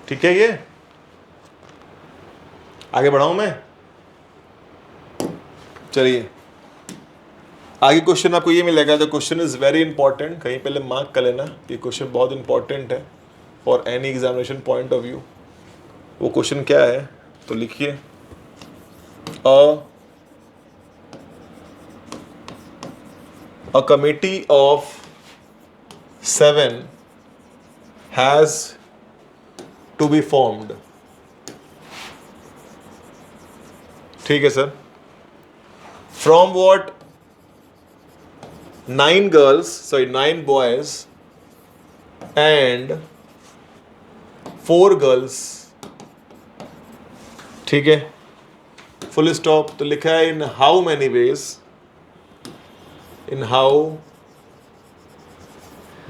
ठीक है, ये आगे बढ़ाऊं मैं? चलिए आगे क्वेश्चन आपको ये मिलेगा। The question is very important, कहीं पहले मार्क कर लेना, ये क्वेश्चन बहुत इंपॉर्टेंट है for any examination point of view. वो क्वेश्चन क्या है तो लिखिए, a committee of 7 has to be formed. ठीक है sir. From what? 9 girls, sorry 9 boys and 4 girls. ठीक है, फुल स्टॉप। तो लिखा है in how many ways, in how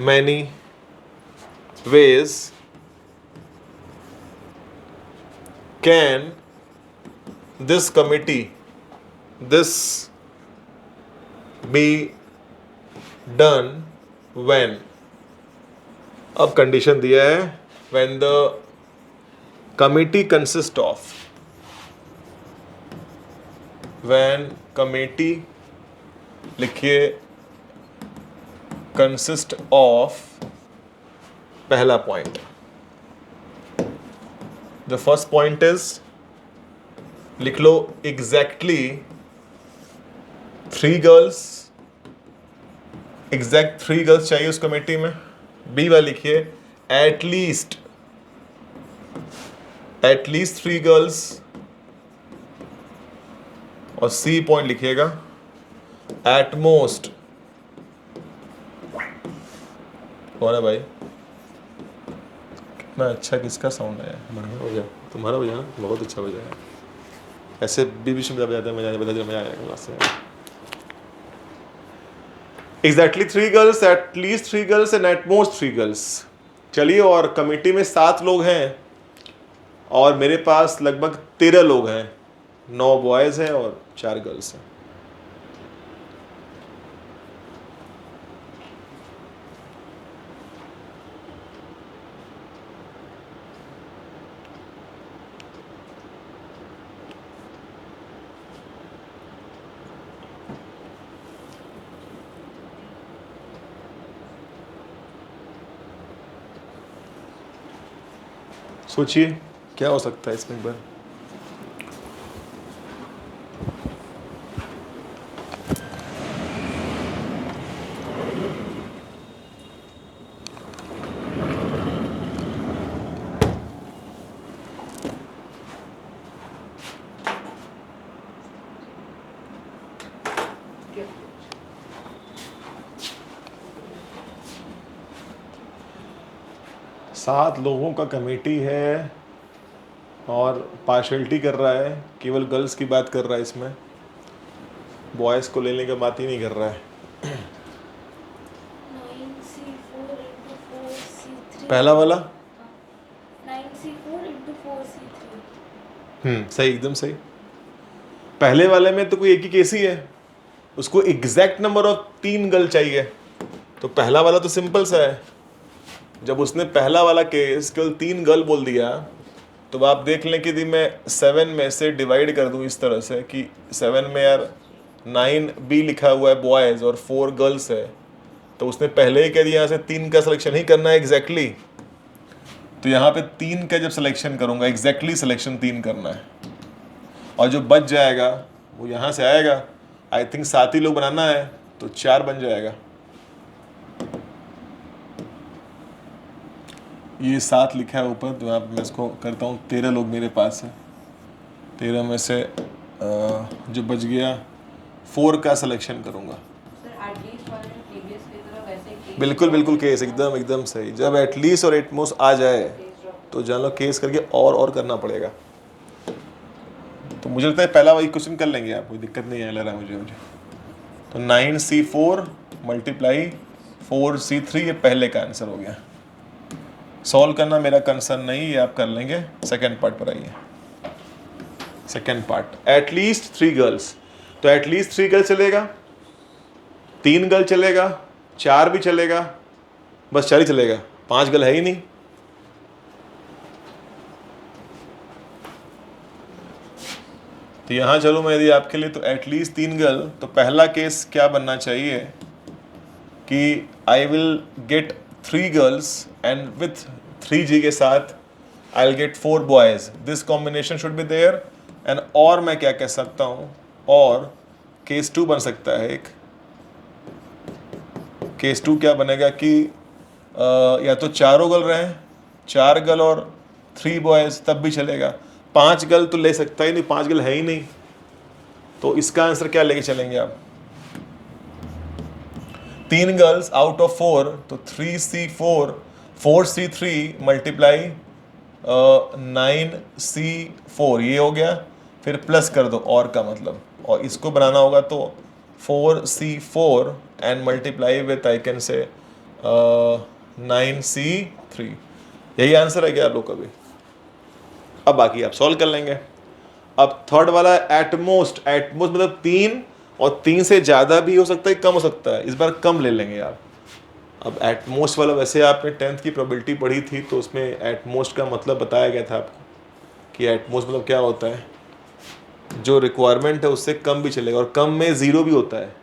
many ways can this committee be done when? अब condition दिया है when the committee consists of, when committee लिखिए consist of, पहला point. the first point is, लिख लो exactly 3 girls, exact 3 girls चाहिए उस committee में। B वाला लिखिए एटलीस्ट 3 गर्ल्स, और सी पॉइंट लिखिएगा एटमोस्ट। कौन है भाई? कितना अच्छा किसका साउंड है? तुम्हारा बजा ना, बहुत अच्छा बजाया। ऐसे बीच में बजाते हैं, मजा आएगा। Exactly 3 girls, at least 3 girls and at most 3 girls. चलिए, और कमेटी में 7 लोग हैं और मेरे पास लगभग 13 लोग हैं, 9 बॉयज़ हैं और 4 गर्ल्स हैं। सोचिए क्या हो सकता है इसमें एक बार। सात लोगों का कमेटी है और पार्शलिटी कर रहा है, केवल गर्ल्स की बात कर रहा है इसमें, बॉयज़ को लेने की बात ही नहीं कर रहा है।
9C4 into 4C3
पहला वाला
9C4 into 4C3
सही, एकदम सही। पहले वाले में तो कोई एक ही केस ही है, उसको एग्जैक्ट नंबर ऑफ 3 गर्ल चाहिए, तो पहला वाला तो सिंपल सा है। जब उसने पहला वाला केस केवल 3 गर्ल बोल दिया, तो आप देख लें कि यदि मैं 7 में से डिवाइड कर दूं इस तरह से कि 7 में यार 9B लिखा हुआ है बॉयज़ और 4 गर्ल्स है, तो उसने पहले ही कह दिया यहाँ से 3 का सिलेक्शन ही करना है एग्जैक्टली। तो यहाँ पे 3 का जब सिलेक्शन करूँगा, एग्जैक्टली सिलेक्शन 3 करना है, और जो बच जाएगा वो यहाँ से आएगा। आई थिंक 7 ही लोग बनाना है, तो 4 बन जाएगा। ये 7 लिखा है ऊपर, तो यहाँ पे मैं इसको करता हूँ 13 लोग मेरे पास है। 13 में से जो बच गया 4 का सिलेक्शन करूँगा।
सर एटलीस्ट वाले प्रीवियस की तरह वैसे केस
बिल्कुल बिल्कुल केस एकदम एकदम सही। जब एटलीस्ट और एटमोस्ट आ जाए तो जान लो केस करके और करना पड़ेगा। तो मुझे लगता है पहला वही क्वेश्चन कर लेंगे आप, कोई दिक्कत नहीं है लग रहा है मुझे। तो 9C4 मल्टीप्लाई 4C3 ये पहले का आंसर हो गया। सॉल्व करना मेरा कंसर्न नहीं है, आप कर लेंगे। सेकेंड पार्ट पर आइए। Second part, at least 3 girls. तो एटलीस्ट 3 गर्ल चलेगा, 3 गर्ल चलेगा, 4 भी चलेगा, बस 4 ही चलेगा, 5 गर्ल है ही नहीं। तो यहां चलो मैं यदि आपके लिए, तो एटलीस्ट 3 गर्ल, तो पहला केस क्या बनना चाहिए कि I will get 3 girls and with 3G के साथ I will get 4 boys, this combination should be there. And और मैं क्या कह सकता हूं, और केस 2 बन सकता है एक। केस 2 क्या बनेगा कि या तो चारों गर्ल रहें, 4 गर्ल और 3 बॉयज, तब भी चलेगा। 5 गर्ल तो ले सकता ही नहीं, 5 गर्ल है ही नहीं। तो इसका आंसर क्या लेके चलेंगे आप? 3 गर्ल्स आउट ऑफ 4, तो 3C4 4C3 मल्टीप्लाई 9C4 ये हो गया। फिर प्लस कर दो और का मतलब, और इसको बनाना होगा तो 4C4 and multiply with I can say 9C3। यही आंसर है क्या आप लोग का भी? अब बाकी आप सॉल्व कर लेंगे। अब थर्ड वाला एटमोस्ट मतलब 3, और 3 से ज़्यादा भी हो सकता है, कम हो सकता है। इस बार कम ले लेंगे आप। अब एटमोस्ट वाला, वैसे आपने 10th की प्रोबेबिलिटी पढ़ी थी, तो उसमें एटमोस्ट का मतलब बताया गया था आपको कि एटमोस्ट मतलब क्या होता है, जो रिक्वायरमेंट है उससे कम भी चलेगा, और कम में 0 भी होता है,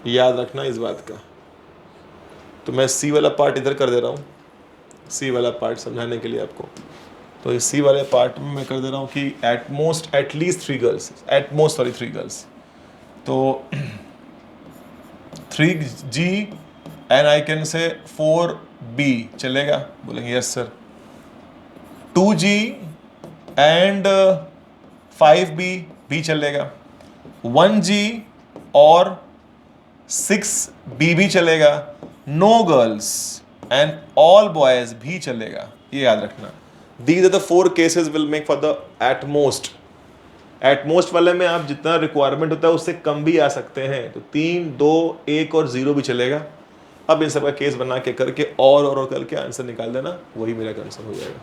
याद रखना इस बात का। तो मैं सी वाला पार्ट इधर कर दे रहा हूँ, सी वाला पार्ट समझाने के लिए आपको। तो इस सी वाले पार्ट में मैं कर दे रहा हूँ कि utmost at least 3 girls, utmost 3 girls. तो 3G and I can say 4B चलेगा, बोलेंगे yes sir. 2G and 5B भी चलेगा। 1G और 6B भी चलेगा। No girls and all boys भी चलेगा, ये याद रखना। These are the 4 cases will make for the at most वाले में आप जितना रिक्वायरमेंट होता है उससे कम भी आ सकते हैं। तो 3, 2, 1 और 0 भी चलेगा। अब इन सब का केस बना के करके और करके आंसर निकाल देना, वही मेरा आंसर हो जाएगा।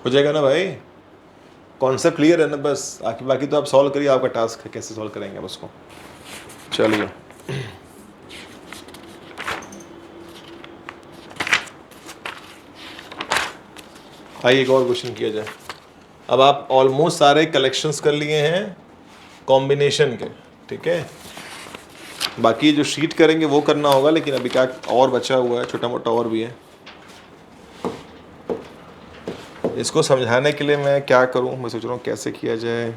हो जाएगा ना भाई, कॉन्सेप्ट क्लियर है ना, बस बाकी तो आप सॉल्व करिए, आपका टास्क है कैसे सॉल्व करेंगे आप उसको। चलिए आइए एक और क्वेश्चन किया जाए। अब आप ऑलमोस्ट सारे कलेक्शंस कर लिए हैं कॉम्बिनेशन के, ठीक है, बाकी जो शीट करेंगे वो करना होगा, लेकिन अभी क्या और बचा हुआ है, छोटा मोटा और भी है। इसको समझाने के लिए मैं क्या करूं, मैं सोच रहा हूं कैसे किया जाए।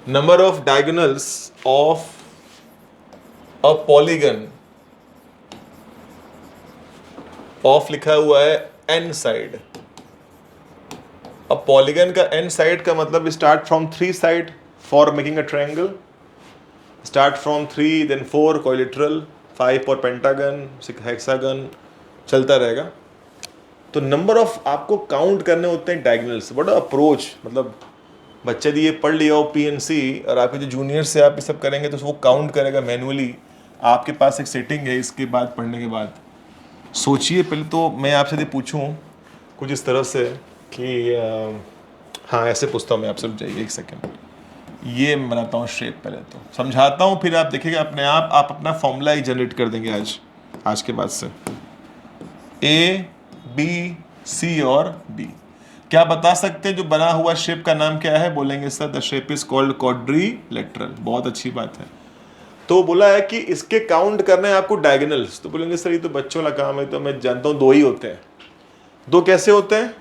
Number of diagonals of a polygon of लिखा हुआ है एन साइड। अब पॉलीगन का एन साइड का मतलब start from 3 side for making a triangle, start from 3 then 4 quadrilateral, 5 और पेंटागन, 6 हेक्सागन, चलता रहेगा। तो नंबर ऑफ आपको काउंट करने होते हैं डायगोनल्स। बड़ा अप्रोच, मतलब बच्चे दिए पढ़ लिया हो पीएनसी, और आपके जो जूनियर से आप ये सब करेंगे तो वो काउंट करेगा मैनुअली। आपके पास एक सेटिंग है इसके बाद पढ़ने के बाद। सोचिए पहले तो मैं आपसे यदि पूछूं कुछ इस तरह से कि हाँ ऐसे पूछता हूँ मैं आपसे, रुक जाइए एक सेकेंड, ये मैं बनाता हूँ शेप, पहले तो समझाता हूँ, फिर आप देखिएगा अपने आप अपना फॉर्मूला ही जनरेट कर देंगे आज के बाद से। ए बी सी और डी, क्या बता सकते हैं जो बना हुआ शेप का नाम क्या है? बोलेंगे sir the shape is called quadrilateral. बहुत अच्छी बात है। तो बोला है कि इसके काउंट करना है आपको डायगोनल्स। तो बोलेंगे सर ये तो बच्चों वाला काम है, तो मैं जानता हूँ 2 ही होते हैं। 2 कैसे होते हैं?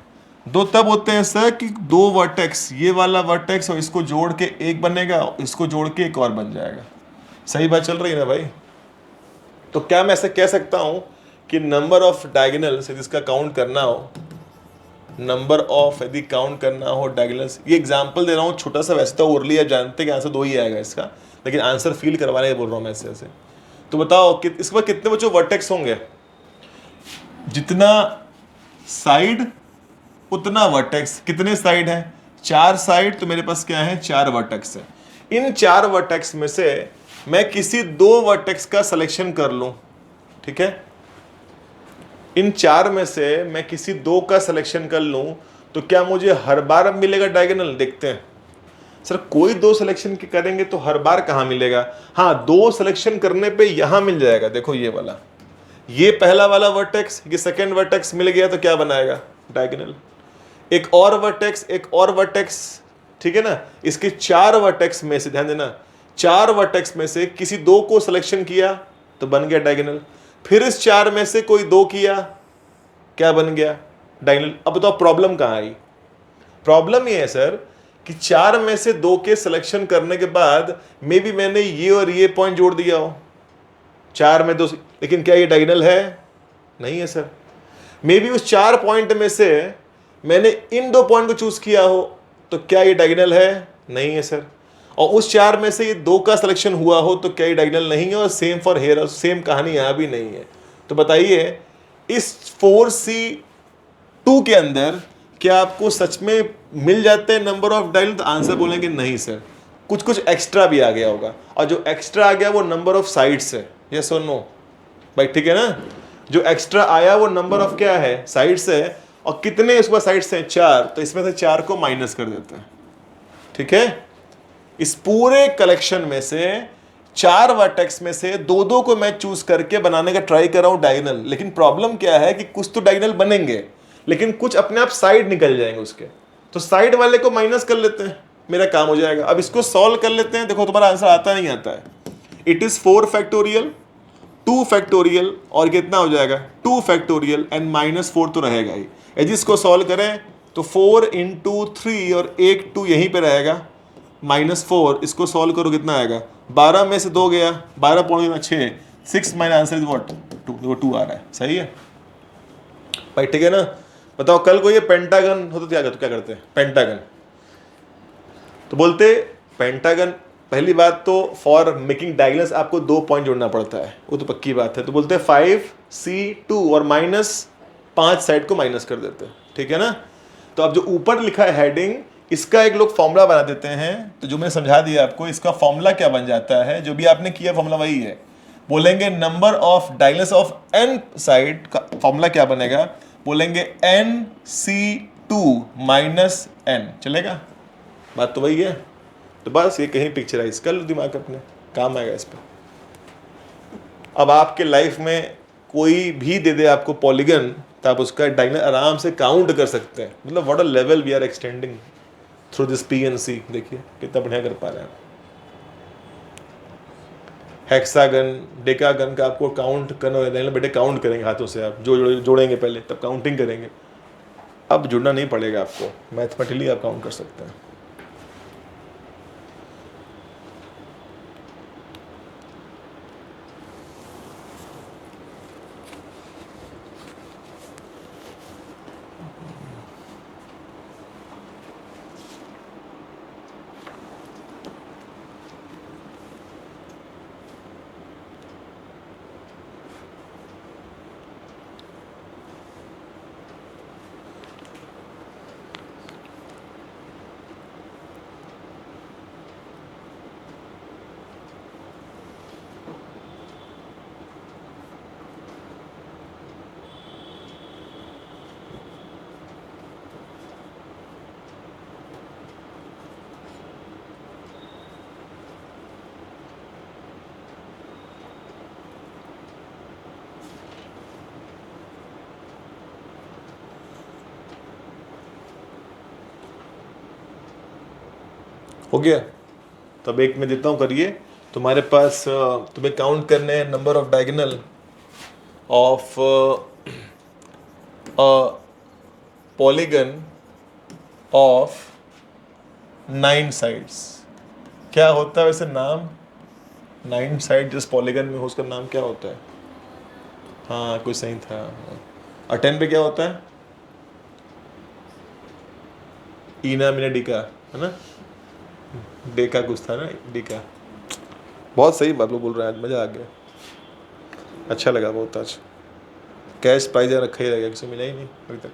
2 तब होते हैं सर कि 2 वर्टेक्स, ये वाला वर्टेक्स और इसको जोड़ के एक बनेगा, इसको जोड़ के एक और बन जाएगा। सही बात चल रही है ना भाई? तो क्या मैं ऐसे कह सकता हूँ कि नंबर ऑफ डायगोनल्स यदि इसका काउंट करना हो, नंबर ऑफ यदि काउंट करना हो डायगोनल्स, ये एग्जांपल दे रहा हूँ छोटा सा, वैसे तो ओरली आप जानते हैं कि आंसर 2 ही आएगा इसका, लेकिन आंसर फील करवाने के बोल रहा हूँ मैं ऐसे। तो बताओ कि इसके बाद कितने बच्चों वर्टेक्स होंगे? जितना साइड उतना वर्टेक्स। कितने साइड है? 4 साइड, तो मेरे पास क्या है? 4 वर्टेक्स है। इन 4 वर्टेक्स में से मैं किसी 2 वर्टेक्स का सिलेक्शन कर लूं, ठीक है, इन 4 में से मैं किसी 2 का सिलेक्शन कर लूं, तो क्या मुझे हर बार अब मिलेगा डायगोनल? देखते हैं। सर कोई 2 सिलेक्शन के करेंगे तो हर बार कहां मिलेगा? हाँ, 2 सिलेक्शन करने पे यहां मिल जाएगा। देखो ये वाला, ये पहला वाला वर्टेक्स, ये सेकंड वर्टेक्स मिल गया तो क्या बनाएगा? डायगोनल। एक और वर्टेक्स, एक और वर्टेक्स, ठीक है ना। इसके 4 वर्टेक्स में से, ध्यान देना, 4 वर्टेक्स में से किसी 2 को सिलेक्शन किया तो बन गया डायगोनल। फिर इस 4 में से कोई 2 किया, क्या बन गया? डायगोनल। अब बताओ प्रॉब्लम कहां आई? प्रॉब्लम ये है सर कि 4 में से 2 के सिलेक्शन करने के बाद मे बी मैंने ये और ये पॉइंट जोड़ दिया हो, 4 में 2, लेकिन क्या ये डायगोनल है? नहीं है सर। मे बी उस 4 पॉइंट में से मैंने इन 2 पॉइंट को चूज किया हो, तो क्या ये डायगोनल है? नहीं है सर। और उस 4 में से ये 2 का सिलेक्शन हुआ हो तो क्या ये डायगोनल नहीं है? और सेम फॉर हेयर, सेम कहानी यहां भी नहीं है। तो बताइए इस 4C2 के अंदर क्या आपको सच में मिल जाते हैं नंबर ऑफ डायगोनल? तो आंसर बोलेंगे नहीं सर, कुछ कुछ एक्स्ट्रा भी आ गया होगा, और जो एक्स्ट्रा आ गया वो नंबर ऑफ साइड्स है। यस और नो भाई? ठीक है ना, जो एक्स्ट्रा आया वो नंबर ऑफ क्या है? साइड्स है। और कितने इसके पास साइड्स हैं? 4, तो इसमें से 4 को माइनस कर देते हैं। ठीक है, इस पूरे कलेक्शन में से 4 वर्टेक्स में से 2-2 को मैं चूज करके बनाने का ट्राई कर रहा हूं डायगोनल। लेकिन प्रॉब्लम क्या है कि कुछ तो डायगोनल बनेंगे, लेकिन कुछ अपने आप साइड निकल जाएंगे उसके, तो साइड वाले को माइनस कर लेते हैं, मेरा काम हो जाएगा। अब इसको सॉल्व कर लेते हैं। देखो तुम्हारा आंसर आता नहीं आता है। इट इज 4 फैक्टोरियल, 2 फैक्टोरियल, और कितना हो जाएगा? 2 फैक्टोरियल एंड -4 तो रहेगा ही। यदि इसको सॉल्व करें तो 4 इंटू 3 और एक 2 यहीं पे रहेगा, -4। इसको सॉल्व करो कितना आएगा? 12 में से 2 गया, 12 पौने 6, 6 माइनस आंसर इज व्हाट? 2 आ रहा है। सही है भाई? ठीक है ना? बताओ कल को ये पेंटागन हो तो क्या करते हैं? पेंटागन तो बोलते पेंटागन, पहली बात तो फॉर मेकिंग डायगोनल्स आपको 2 पॉइंट जोड़ना पड़ता है, वो तो पक्की बात है। तो बोलते हैं 5C2 और -5 साइड को माइनस कर देते हैं। ठीक है ना? तो अब जो ऊपर लिखा है हेडिंग, इसका एक लोग फॉर्मूला बना देते हैं। तो जो मैंने समझा दिया आपको, इसका फॉर्मूला क्या बन जाता है, जो भी आपने किया फॉर्मूला वही है। बोलेंगे number of diagonals of n side का फॉर्मूला क्या बनेगा? बोलेंगे NC2 -n। चलेगा? बात तो वही है। तो बस ये कहीं पिक्चराइज कर लो दिमाग अपने, काम आएगा इस पर। अब आपके लाइफ में कोई भी दे दे आपको पॉलीगन, तो आप उसका डायगोनल आराम से काउंट कर सकते हैं। मतलब what a level we are extending through this PNC। देखिए कितना बढ़िया कर पा रहे हैं। हेक्सागन, डेकागन का आपको काउंट करना है, बेटे काउंट करेंगे हाथों से, आप जोड़ेंगे पहले, तब काउंटिंग करेंगे। अब जुड़ना नहीं पड़ेगा आपको, मैथमेटिकली आप काउंट कर सकते हैं। हो गया? तब एक मैं देता हूँ, करिए। तुम्हारे पास तुम्हें काउंट करने हैं number of diagonal of polygon of 9 sides. क्या होता है वैसे नाम? 9 साइड जिस पॉलीगन में हो उसका नाम क्या होता है? हाँ कुछ सही था। और 10 पे क्या होता है? ईना मीना डीका, है ना? डेका कुछ था ना, डेका। बहुत सही बात लोग बोल रहे हैं, आज मज़ा आ गया, अच्छा लगा बहुत। आज कैश प्राइज रखा ही रहेगा, किसी मिला ही नहीं अभी तक।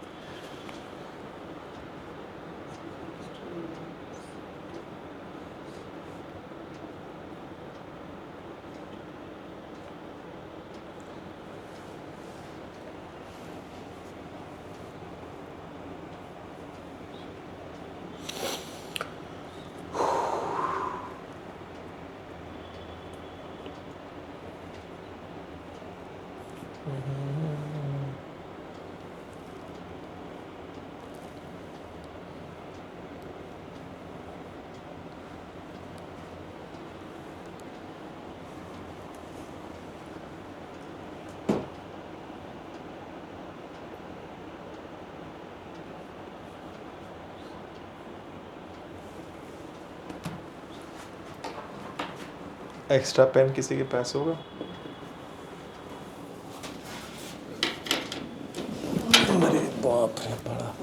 एक्स्ट्रा पेन किसी के पास होगा? अरे बाप रे बड़ा।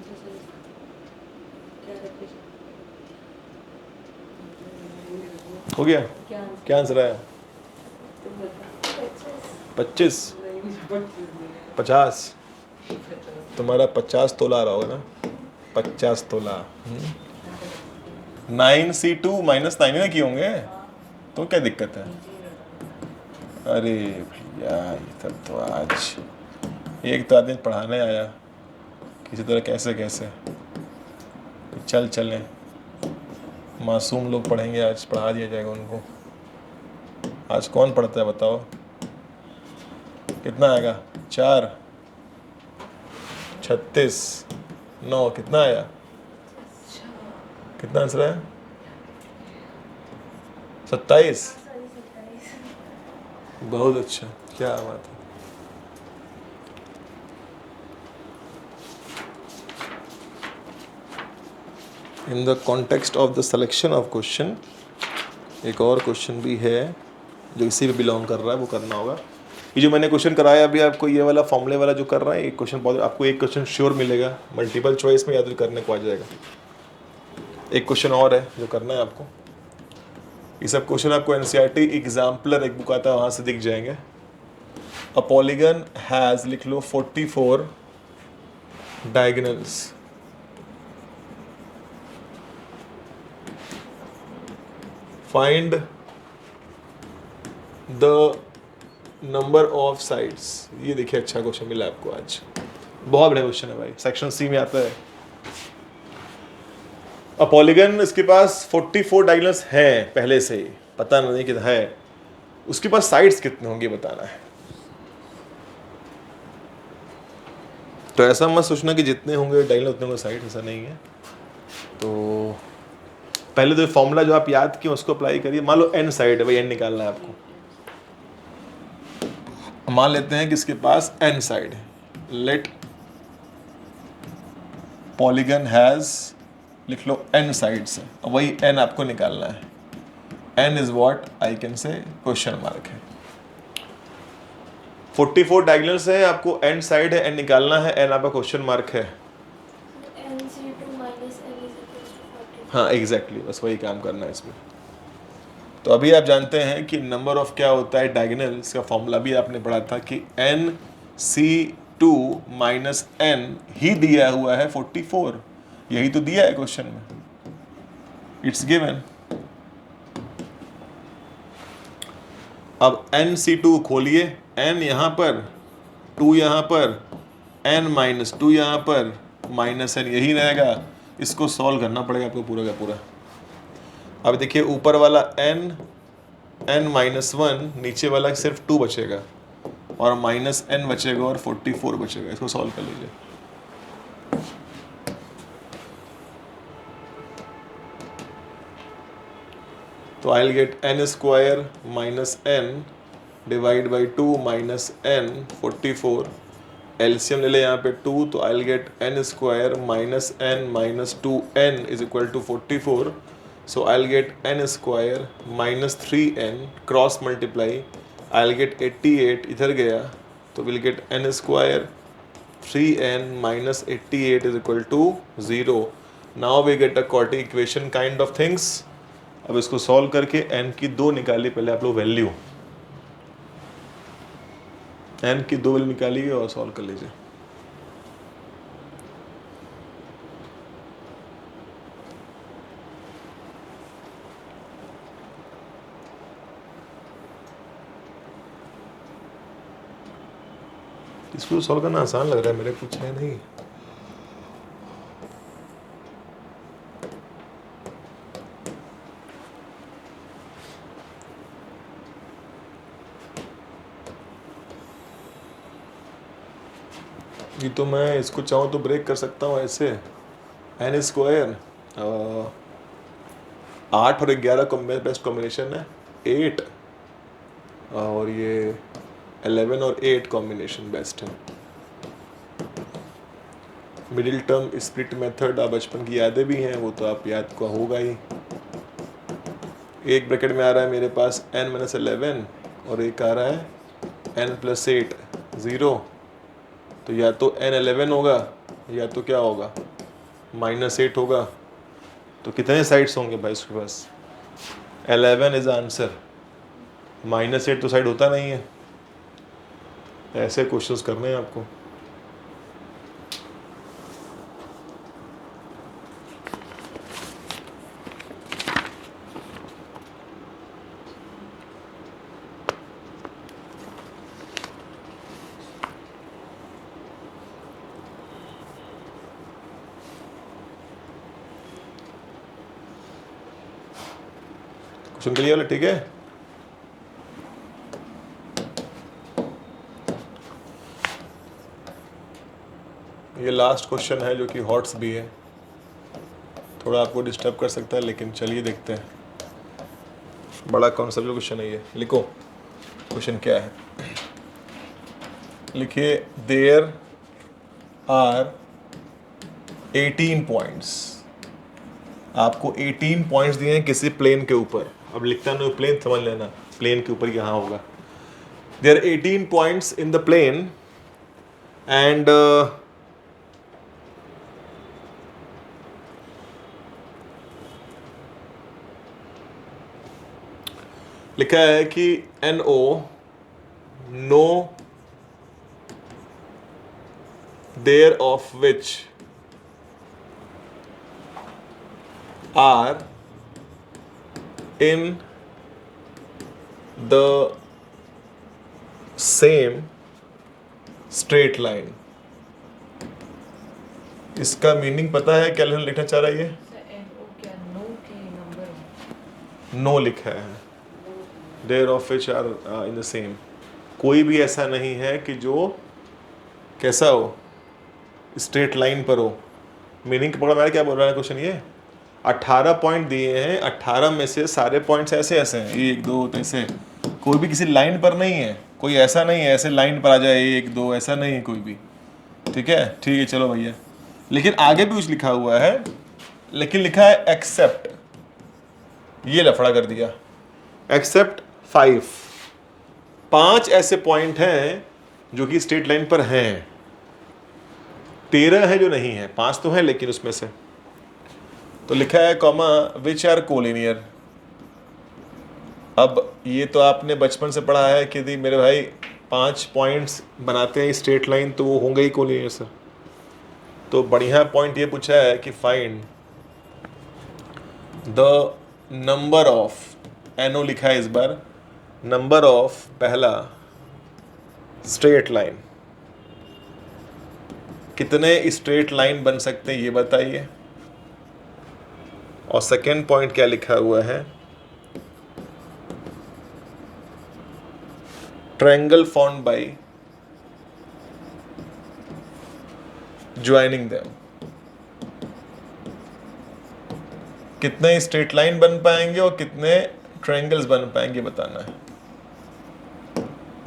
आंसर सही क्या represent?
हो गया?
क्या आंसर?
क्या आंसर आया?
तुम बताओ।
25 50 तुम्हारा 50 तोला आ रहा होगा ना, 50 तोला। 9C2 -9 ना किए होंगे, तो क्या दिक्कत है? अरे भैया ये सब तो आज एक तो आदमी पढ़ाने आया किसी तरह कैसे कैसे, चल चलें मासूम लोग पढ़ेंगे, आज पढ़ा दिया जाएगा उनको। आज कौन पढ़ता है बताओ? कितना आएगा? 4 36 9 कितना आया? कितना आंसर है? 27।
सॉरी 27।
बहुत अच्छा, क्या बात है। In the context of the selection of question, एक और क्वेश्चन भी है जो इसी पे बिलोंग कर रहा है, वो करना होगा। ये जो मैंने क्वेश्चन कराया अभी आपको, ये वाला फॉर्मूले वाला जो कर रहा है, एक क्वेश्चन बहुत, आपको एक क्वेश्चन श्योर मिलेगा मल्टीपल चॉइस में, या तो करने को आ जाएगा। एक क्वेश्चन और है जो करना है आपको। ये सब क्वेश्चन आपको एनसीईआरटी एग्जाम्पलर एक बुक आता है वहाँ से दिख जाएंगे। अ पॉलीगन हैज, लिख लो 44 diagonals. Find the number of sides. ये देखिए अच्छा क्वेश्चन मिला आपको आज, बहुत बड़ा क्वेश्चन है भाई, सेक्शन सी में आता है। अ पॉलीगन, इसके पास 44 डायगोनल्स हैं पहले से ही, पता नहीं कितना है, उसके पास साइड्स कितने होंगे बताना है। तो ऐसा मत सोचना कि जितने होंगे डायगोनल उतने होंगे साइड, ऐसा नहीं है। तो पहले तो फॉर्मूला जो आप याद किए उसको अप्लाई करिए। मान लो n साइड है भाई, n निकालना है आपको। मान लेते हैं कि इसके पास n साइड है। लेट पॉलीगन हैज, लिख लो n साइड्स है, और वही n आपको निकालना है। n is what I can say question mark है। 44 डायगोनल्स है, आपको n साइड है, n निकालना है, n आपका क्वेश्चन मार्क है।
NC2 minus N is equals to 44.
हाँ एग्जैक्टली, बस वही काम करना है इसमें। तो अभी आप जानते हैं कि नंबर ऑफ क्या होता है डायगोनल, इसका फॉर्मूला भी आपने पढ़ा था कि NC2 माइनस n ही दिया हुआ है 44, यही तो दिया है क्वेश्चन में, इट्स गिवन। अब NC2 खोलिए, n यहाँ पर, 2 यहाँ पर, n माइनस 2 यहाँ पर, माइनस n यही रहेगा। इसको सॉल्व करना पड़ेगा आपको पूरा का पूरा। अब देखिए ऊपर वाला n माइनस 1, नीचे वाला सिर्फ 2 बचेगा, और माइनस n बचेगा और 44 बचेगा। इसको सॉल्व कर लीजिए। तो I will get n square minus n divide by 2 minus n 44। LCM ले ले यहाँ पे 2, तो I will get n square minus n minus 2n is equal to 44। So I'll get n square minus 3n cross multiply, I'll get 88, इधर गया तो we'll get n square 3n minus 88 is equal to 0. Now we get a quadratic equation kind of things. अब इसको solve करके n की 2 निकालिए पहले आप लोग वैल्यू, n की 2 वैल्यू निकालिए और सॉल्व कर लीजिए। इसको सॉल्व करना आसान लग रहा है मेरे, कुछ है नहीं। ये तो मैं इसको चाहूँ तो ब्रेक कर सकता हूँ ऐसे, n स्क्वायर 8 और 11 बेस्ट कॉम्बिनेशन है 8, और ये 11 और 8 कॉम्बिनेशन बेस्ट है। मिडिल टर्म स्प्लिट मेथड आप बचपन की यादें भी हैं, वो तो आप याद का होगा ही। एक ब्रैकेट में आ रहा है मेरे पास n माइनस 11, और एक आ रहा है n प्लस 8 0, तो या तो n 11 होगा या तो क्या होगा -8 होगा तो कितने साइड्स होंगे भाई उसके पास? 11 इज आंसर। -8 तो साइड होता नहीं है। ऐसे क्वेश्चंस करने हैं आपको। क्वेश्चन क्लियर है? ठीक है। ये लास्ट क्वेश्चन है जो कि हॉट्स भी है, थोड़ा आपको डिस्टर्ब कर सकता है, लेकिन चलिए देखते हैं। बड़ा कॉन्सेप्चुअल क्वेश्चन है ये। लिखो क्वेश्चन क्या है। लिखिए देयर आर 18 पॉइंट्स। आपको 18 पॉइंट्स दिए हैं किसी प्लेन के ऊपर। अब लिखता नहीं प्लेन, समझ लेना प्लेन के ऊपर यहाँ होगा। There 18 points in the plane and लिखा है कि NO no there of which are in the same straight line. इसका मीनिंग पता है क्या लिखना चाह रहा है ये?
क्या नो के नंबर?
नो लिखा है। There of which are in the same. कोई भी ऐसा नहीं है कि जो कैसा हो, स्ट्रेट लाइन पर हो। मीनिंग पकड़ा मेरा क्या बोल रहा है क्वेश्चन ये? 18 पॉइंट दिए हैं, 18 में से सारे पॉइंट्स ऐसे ऐसे हैं, 1 2 ऐसे, कोई भी किसी लाइन पर नहीं है। कोई ऐसा नहीं है ऐसे लाइन पर आ जाए 1 2, ऐसा नहीं है कोई भी। ठीक है चलो भैया। लेकिन आगे भी कुछ लिखा हुआ है, लेकिन लिखा है एक्सेप्ट। ये लफड़ा कर दिया। एक्सेप्ट 5 ऐसे पॉइंट हैं जो कि स्ट्रेट लाइन पर हैं। 13 है जो नहीं है, 5 तो हैं लेकिन उसमें से। तो लिखा है कॉमा विच आर कोलिनियर। अब ये तो आपने बचपन से पढ़ा है कि मेरे भाई 5 पॉइंट्स बनाते हैं स्ट्रेट लाइन तो वो होंगे ही कोलिनियर सर। तो बढ़िया पॉइंट ये पूछा है कि find the number of, NO लिखा है इस बार, नंबर ऑफ पहला स्ट्रेट लाइन। कितने स्ट्रेट लाइन बन सकते हैं ये बताइए। और सेकेंड पॉइंट क्या लिखा हुआ है? Triangle formed by joining them. कितने स्ट्रेट लाइन बन पाएंगे और कितने ट्रायंगल्स बन पाएंगे बताना है।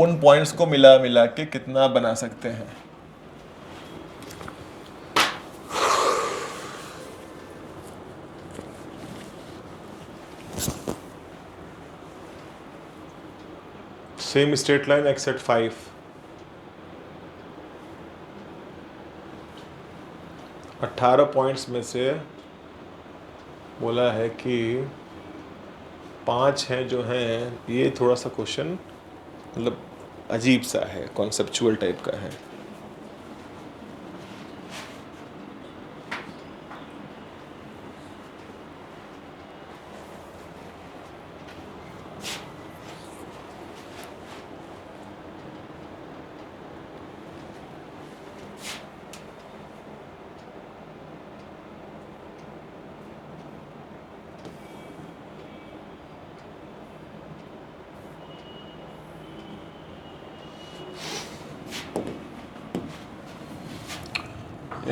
उन पॉइंट्स को मिला मिला के कितना बना सकते हैं। Same straight line except 5। अट्ठारह पॉइंट्स में से बोला है कि 5 हैं जो हैं। ये थोड़ा सा क्वेश्चन मतलब अजीब सा है, कॉन्सेप्चुअल टाइप का है।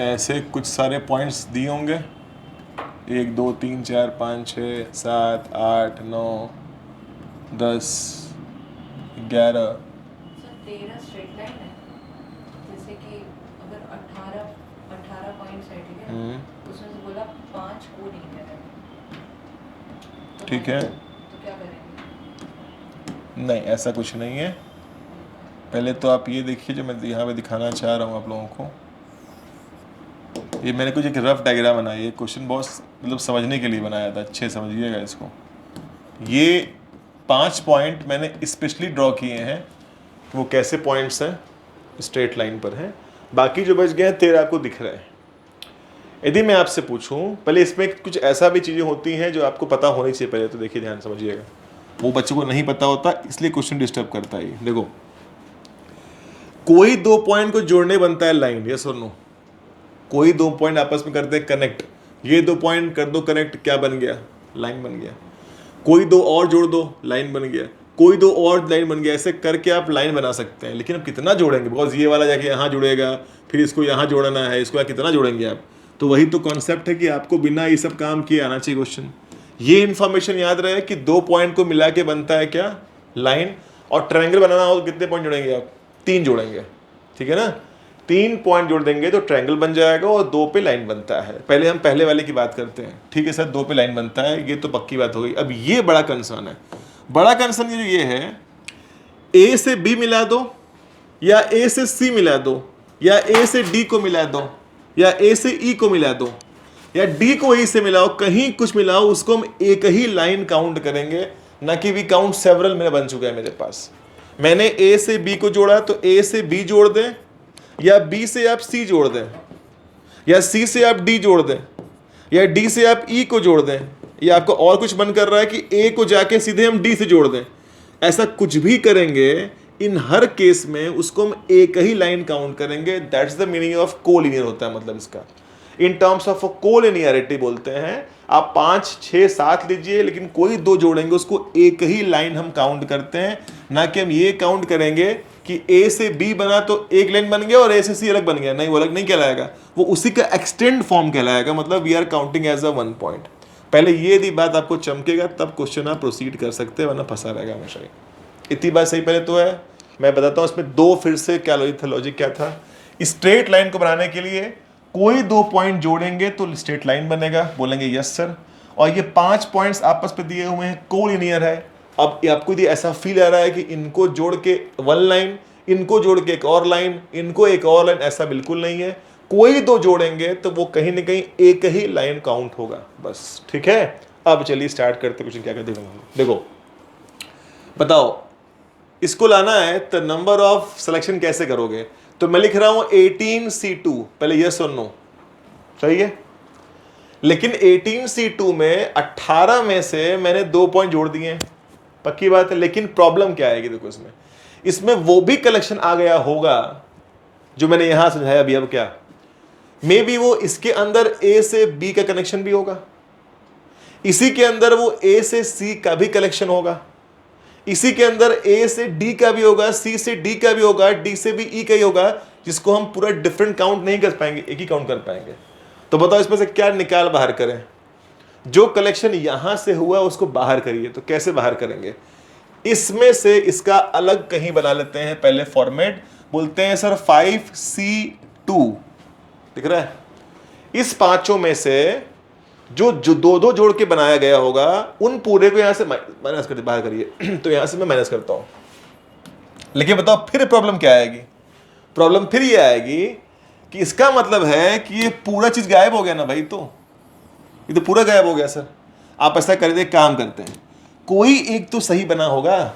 ऐसे कुछ सारे पॉइंट्स दिए होंगे, 1 2 3 4 5 6 7 8 9 10 11।
सर 13 स्ट्रेट लाइन है। जैसे कि अगर 18 पॉइंट्स है, ठीक है, उसमें से बोला 5 को नहीं है, तो
ठीक है,
तो क्या करेंगे?
नहीं ऐसा कुछ नहीं है। पहले तो आप ये देखिए जो मैं यहाँ पे दिखाना चाह रहा हूँ आप लोगों को। ये मैंने कुछ एक रफ डायग्राम बनाई है, क्वेश्चन बहुत मतलब समझने के लिए बनाया था, अच्छे समझिएगा इसको। ये 5 पॉइंट मैंने स्पेशली ड्रॉ किए हैं, वो कैसे पॉइंट्स हैं, स्ट्रेट लाइन पर हैं, बाकी जो बच गए हैं 13 आपको दिख रहे हैं। यदि मैं आपसे पूछूं, पहले इसमें कुछ ऐसा भी चीज़ें होती हैं जो आपको पता होनी चाहिए पहले, तो देखिए ध्यान समझिएगा, वो बच्चों को नहीं पता होता इसलिए क्वेश्चन डिस्टर्ब करता है। देखो, कोई 2 पॉइंट को जोड़ने बनता है लाइन, यस और नो? कोई 2 पॉइंट आपस में करते हैं कनेक्ट, ये 2 पॉइंट कर दो कनेक्ट, क्या बन गया? लाइन बन गया। कोई 2 और जोड़ दो, लाइन बन गया। कोई 2 और लाइन बन गया। ऐसे करके आप लाइन बना सकते हैं, लेकिन अब कितना जोड़ेंगे? बिकॉज ये वाला जाके यहाँ जुड़ेगा, फिर इसको यहाँ जोड़ना है, इसको कितना जोड़ेंगे आप? तो वही तो कॉन्सेप्ट है कि आपको बिना ये सब काम किए आना चाहिए क्वेश्चन। ये इन्फॉर्मेशन याद रहे कि 2 पॉइंट को मिला के बनता है क्या? लाइन। और ट्रायंगल बनाना हो तो कितने पॉइंट जोड़ेंगे आप? 3 जोड़ेंगे, ठीक है ना? 3 पॉइंट जोड़ देंगे तो ट्रायंगल बन जाएगा और 2 पे लाइन बनता है। पहले हम पहले वाले की बात करते हैं, ठीक है सर? 2 पे लाइन बनता है, ये तो पक्की बात हो गई। अब ये बड़ा कंसर्न है। बड़ा कंसर्न ये है, ए से बी मिला दो, या ए से सी मिला दो, या ए से डी को मिला दो, या ए से ई को मिला दो, या डी को ई से मिलाओ, कहीं कुछ मिलाओ, उसको हम एक ही लाइन काउंट करेंगे, ना कि वी काउंट सेवरल। मेरा बन चुका है मेरे पास। मैंने ए से बी को जोड़ा तो ए से बी जोड़ दें, या बी से आप सी जोड़ दें, या सी से आप डी जोड़ दें, या डी से आप ई को जोड़ दें, या आपको और कुछ मन कर रहा है कि ए को जाके सीधे हम डी से जोड़ दें। ऐसा कुछ भी करेंगे, इन हर केस में उसको हम एक ही लाइन काउंट करेंगे। That's the meaning of collinear होता है, मतलब इसका इन टर्म्स ऑफ कोलिनियरिटी बोलते हैं। आप 5, 6, 7 लीजिए, लेकिन कोई 2 जोड़ेंगे उसको एक ही लाइन हम काउंट करते हैं, ना कि हम ये काउंट करेंगे कि ए से बी बना तो एक लाइन बन गया और ए से सी अलग बन गया। नहीं, वो अलग नहीं कहलाएगा, वो उसी का एक्सटेंड फॉर्म कहलाएगा। मतलब we are counting as a 1 point. पहले ये यदि बात आपको चमकेगा तब क्वेश्चन आप प्रोसीड कर सकते हैं, वरना फंसा रहेगा हमेशा ही। इतनी बात सही पहले तो है। मैं बताता हूँ इसमें 2 फिर से क्या लॉजिक क्या था। स्ट्रेट लाइन को बनाने के लिए कोई 2 पॉइंट जोड़ेंगे तो स्ट्रेट लाइन बनेगा, बोलेंगे यस सर। और ये 5 पॉइंट्स आपस में दिए हुए हैं, कोलिनियर है। अब आपको यदि ऐसा फील आ रहा है कि इनको जोड़ के 1 लाइन, इनको जोड़ के एक और लाइन, इनको एक और लाइन, ऐसा बिल्कुल नहीं है। कोई 2 जोड़ेंगे तो वो कहीं ना कहीं एक ही लाइन काउंट होगा, बस। ठीक है, अब चलिए स्टार्ट करते क्वेश्चन। क्या कहते हैं देखो, बताओ इसको लाना है तो नंबर ऑफ सिलेक्शन कैसे करोगे? तो मैं लिख रहा हूं 18C2, पहले यस और नो, सही है। लेकिन 18C2 में 18 में से मैंने 2 पॉइंट जोड़ दिए हैं, पक्की बात है। लेकिन प्रॉब्लम क्या आएगी? देखो इसमें वो भी कलेक्शन आ गया होगा जो मैंने यहां समझाया अभी। अब क्या, मे बी वो इसके अंदर ए से बी का कनेक्शन भी होगा, इसी के अंदर वो ए से सी का भी कलेक्शन होगा, इसी के अंदर ए से डी का भी होगा, सी से डी का भी होगा, डी से भी ई का ही होगा, जिसको हम पूरा डिफरेंट काउंट नहीं कर पाएंगे, एक ही काउंट कर पाएंगे। तो बताओ इसमें से क्या निकाल बाहर करें? जो कलेक्शन यहां से हुआ उसको बाहर करिए। तो कैसे बाहर करेंगे? इसमें से इसका अलग कहीं बना लेते हैं। पहले फॉर्मेट बोलते हैं सर 5C2, दिख रहा है? इस 5 में से जो 2 जोड़ के बनाया गया होगा, उन पूरे को यहां से माइनस कर बाहर करिए। तो यहां से मैं माइनस करता हूं। लेकिन बताओ फिर प्रॉब्लम क्या आएगी? प्रॉब्लम फिर ये आएगी कि इसका मतलब है कि ये पूरा चीज गायब हो गया ना भाई। तो ये तो पूरा गायब हो गया सर। आप ऐसा करें, काम करते हैं, कोई एक तो सही बना होगा।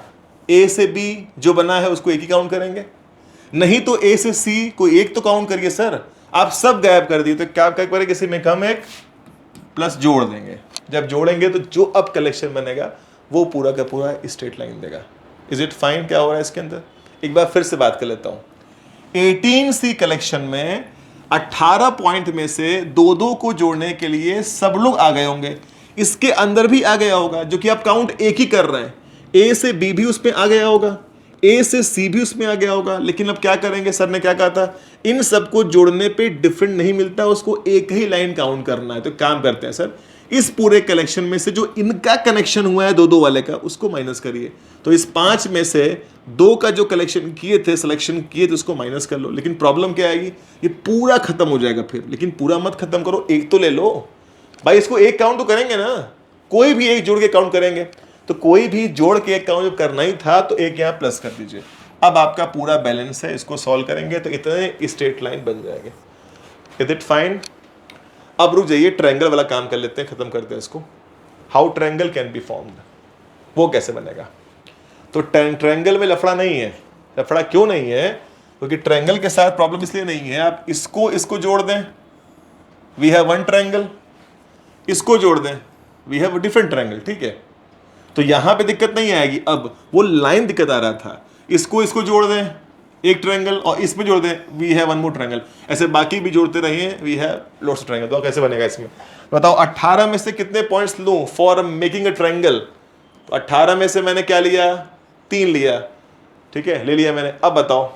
ए से बी जो बना है उसको एक ही काउंट करेंगे, नहीं तो ए से सी कोई एक तो काउंट करिए सर। आप सब गायब कर दिए तो क्या करेंगे? किसी में कम एक प्लस जोड़ देंगे। जब जोड़ेंगे तो जो अब कलेक्शन बनेगा वो पूरा का पूरा स्ट्रेट लाइन देगा। Is it fine? क्या हो रहा है इसके अंदर? एक बार फिर से बात कर लेता हूं। 18C कलेक्शन में 18 पॉइंट में से 2 को जोड़ने के लिए सब लोग आ गए होंगे। इसके अंदर भी आ गया होगा, जो कि आप काउंट एक ही कर रहे हैं। ए से बी भी उसमें आ गया होगा, ए से सी भी उसमें आ गया होगा। लेकिन अब क्या करेंगे? सर ने क्या कहा था? इन सबको जोड़ने पे डिफरेंट नहीं मिलता, उसको एक ही लाइन काउंट करना है। तो काम करते हैं सर, इस पूरे कलेक्शन में से जो इनका कनेक्शन हुआ है 2 वाले का, उसको माइनस करिए। तो इस 5 में से 2 का जो कलेक्शन किए थे, सिलेक्शन किए थे, उसको माइनस कर लो। लेकिन प्रॉब्लम क्या आएगी? ये पूरा खत्म हो जाएगा फिर। लेकिन पूरा मत खत्म करो, एक तो ले लो भाई। इसको एक काउंट तो करेंगे ना, कोई भी एक जोड़ के काउंट करेंगे। तो कोई भी जोड़ के एक काउंट करना ही था तो एक यहाँ प्लस कर दीजिए। अब आपका पूरा बैलेंस है, इसको सॉल्व करेंगे तो इतने स्ट्रेट लाइन बन जाएंगे। Is it fine? अब रुक जाइए, ट्रायंगल वाला काम कर लेते हैं, खत्म करते हैं इसको। How triangle can be formed, वो कैसे बनेगा। तो ट्रायंगल में लफड़ा नहीं है। लफड़ा क्यों नहीं है, क्योंकि ट्रायंगल के साथ प्रॉब्लम इसलिए नहीं है, आप इसको जोड़ दें, वी हैव वन ट्रायंगल, इसको जोड़ दें, वी हैव डिफरेंट ट्रायंगल, ठीक है। तो यहां पे दिक्कत नहीं आएगी। अब वो लाइन दिक्कत आ रहा था, इसको जोड़ दें एक ट्रायंगल, और इसमें जोड़ दें, we have one more triangle. ऐसे बाकी भी जोड़ते रहिए, we have lots of triangle. तो कैसे बनेगा इसमें बताओ। 18 में से कितने पॉइंट्स लूं फॉर मेकिंग अ ट्रायंगल। तो 18 में से मैंने क्या लिया, 3 लिया, ठीक है, ले लिया मैंने। अब बताओ,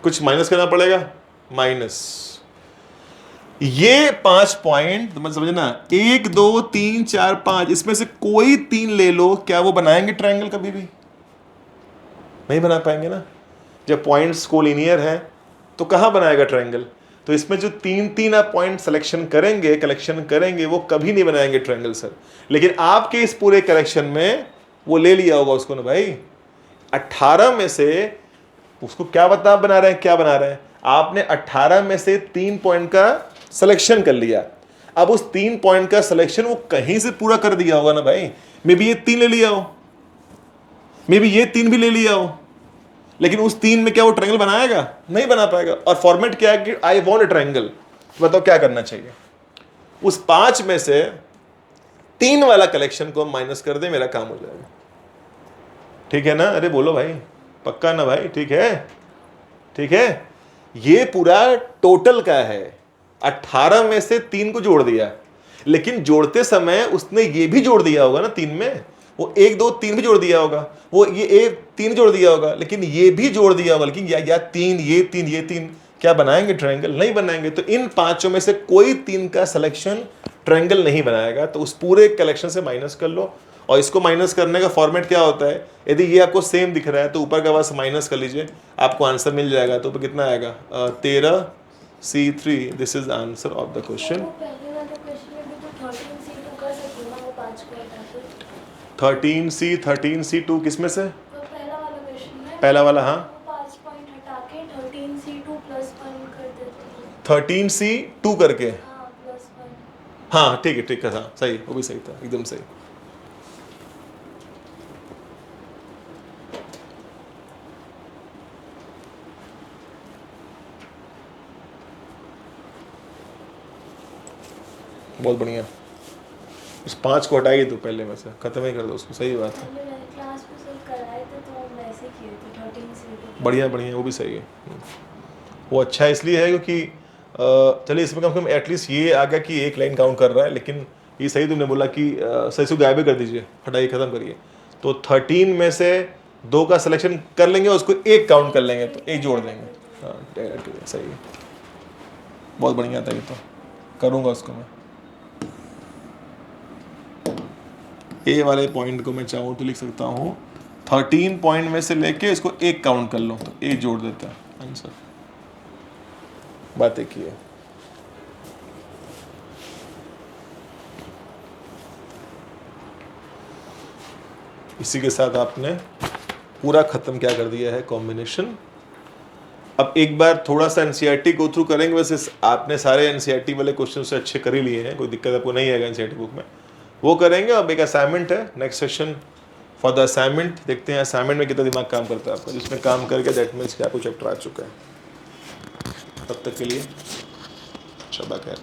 कुछ माइनस करना पड़ेगा, माइनस ये 5 पॉइंट, मतलब समझना, 1 2 3 4 5, इसमें से कोई 3 ले लो, क्या वो बनाएंगे ट्रायंगल? कभी भी नहीं बना पाएंगे ना। जब पॉइंट्स कोलिनियर है तो कहां बनाएगा ट्रायंगल। तो इसमें जो 3 आप पॉइंट सिलेक्शन करेंगे, कलेक्शन करेंगे, वो कभी नहीं बनाएंगे ट्रायंगल सर। लेकिन आपके इस पूरे कलेक्शन में वो ले लिया होगा उसको ना भाई। 18 में से उसको क्या बना रहे हैं, क्या बना रहे हैं, आपने 18 में से 3 पॉइंट का सिलेक्शन कर लिया। अब उस 3 पॉइंट का सिलेक्शन वो कहीं से पूरा कर दिया होगा ना भाई। मे बी ये 3 ले लिया हो, मे बी ये 3 भी ले लिया हो, लेकिन उस 3 में क्या वो ट्रायंगल बनाएगा? नहीं बना पाएगा। और फॉर्मेट क्या है कि आई वांट अ ट्रायंगल। बताओ क्या करना चाहिए, उस 5 में से 3 वाला कलेक्शन को माइनस कर दे, मेरा काम हो जाएगा। ठीक है ना? अरे बोलो भाई, पक्का ना भाई? ठीक है, ठीक है। ये पूरा टोटल का है, 18 में से 3 को जोड़ दिया, लेकिन जोड़ते समय उसने ये भी जोड़ दिया होगा ना 3 में, वो 1 2 3 भी जोड़ दिया होगा, वो ये 3 जोड़ दिया होगा, लेकिन ये भी जोड़ दिया होगा। लेकिन या 3 ये 3 ये 3 क्या बनाएंगे ट्रायंगल? नहीं बनाएंगे। तो इन 5 में से कोई 3 का सिलेक्शन ट्रायंगल नहीं बनाएगा। तो उस पूरे कलेक्शन से माइनस कर लो। और इसको माइनस करने का फॉर्मेट क्या होता है, यदि ये आपको सेम दिख रहा है तो ऊपर का बस माइनस कर लीजिए, आपको आंसर मिल जाएगा। तो कितना आएगा, 13C3। This is answer of the question.
पहले वाले क्वेश्चन में भी तो 13C2 कर सकते हो ना, वो 5 को हटा के।
13C 2 किस में से?
तो पहला वाला क्वेश्चन में,
पहला वाला, हाँ,
वो 5 पॉइंट हटा के 13C2 प्लस 1 कर देते हैं।
13C 2 करके,
हाँ, प्लस 1।
हाँ ठीक है, ठीक है, हाँ सही, वो भी सही था, एकदम सही। बहुत बढ़िया। उस 5 को हटाएगी तो पहले में से खत्म ही कर दो उसको, सही बात है।
पहले मैंने क्लास में सब कराए थे तो हम वैसे किए थे 13C2।
बढ़िया बढ़िया, वो भी सही है। वो अच्छा इसलिए है क्योंकि चलिए इसमें कम से कम एटलीस्ट ये आ गया कि एक लाइन काउंट कर रहा है। लेकिन ये सही तुमने बोला कि सही से गायब कर दीजिए, हटाइए, खत्म करिए। तो 13 में से 2 का सिलेक्शन कर लेंगे, उसको 1 काउंट कर लेंगे, तो 1 जोड़ देंगे। हाँ सही है, बहुत बढ़िया था ये, तो करूँगा उसको मैं। ए वाले पॉइंट को मैं चाहूँ तो लिख सकता हूँ 13 पॉइंट में से लेके इसको 1 काउंट कर लो, तो 1 जोड़ देता है आंसर। बात एक ही है। इसी के साथ आपने पूरा खत्म क्या कर दिया है, कॉम्बिनेशन। अब एक बार थोड़ा सा एनसीईआरटी गो थ्रू करेंगे। वैसे आपने सारे एनसीईआरटी वाले क्वेश्चन से अच्छे कर ही लिए हैं, कोई दिक्कत आपको नहीं आएगा एनसीईआरटी बुक में, वो करेंगे। अब एक असाइनमेंट है, next session for the assignment. देखते हैं असाइनमेंट में कितना दिमाग काम करता है आपका, जिसमें काम करके दैट मीन्स कि आपको चैप्टर आ चुका है। तब तक के लिए शबा खैर।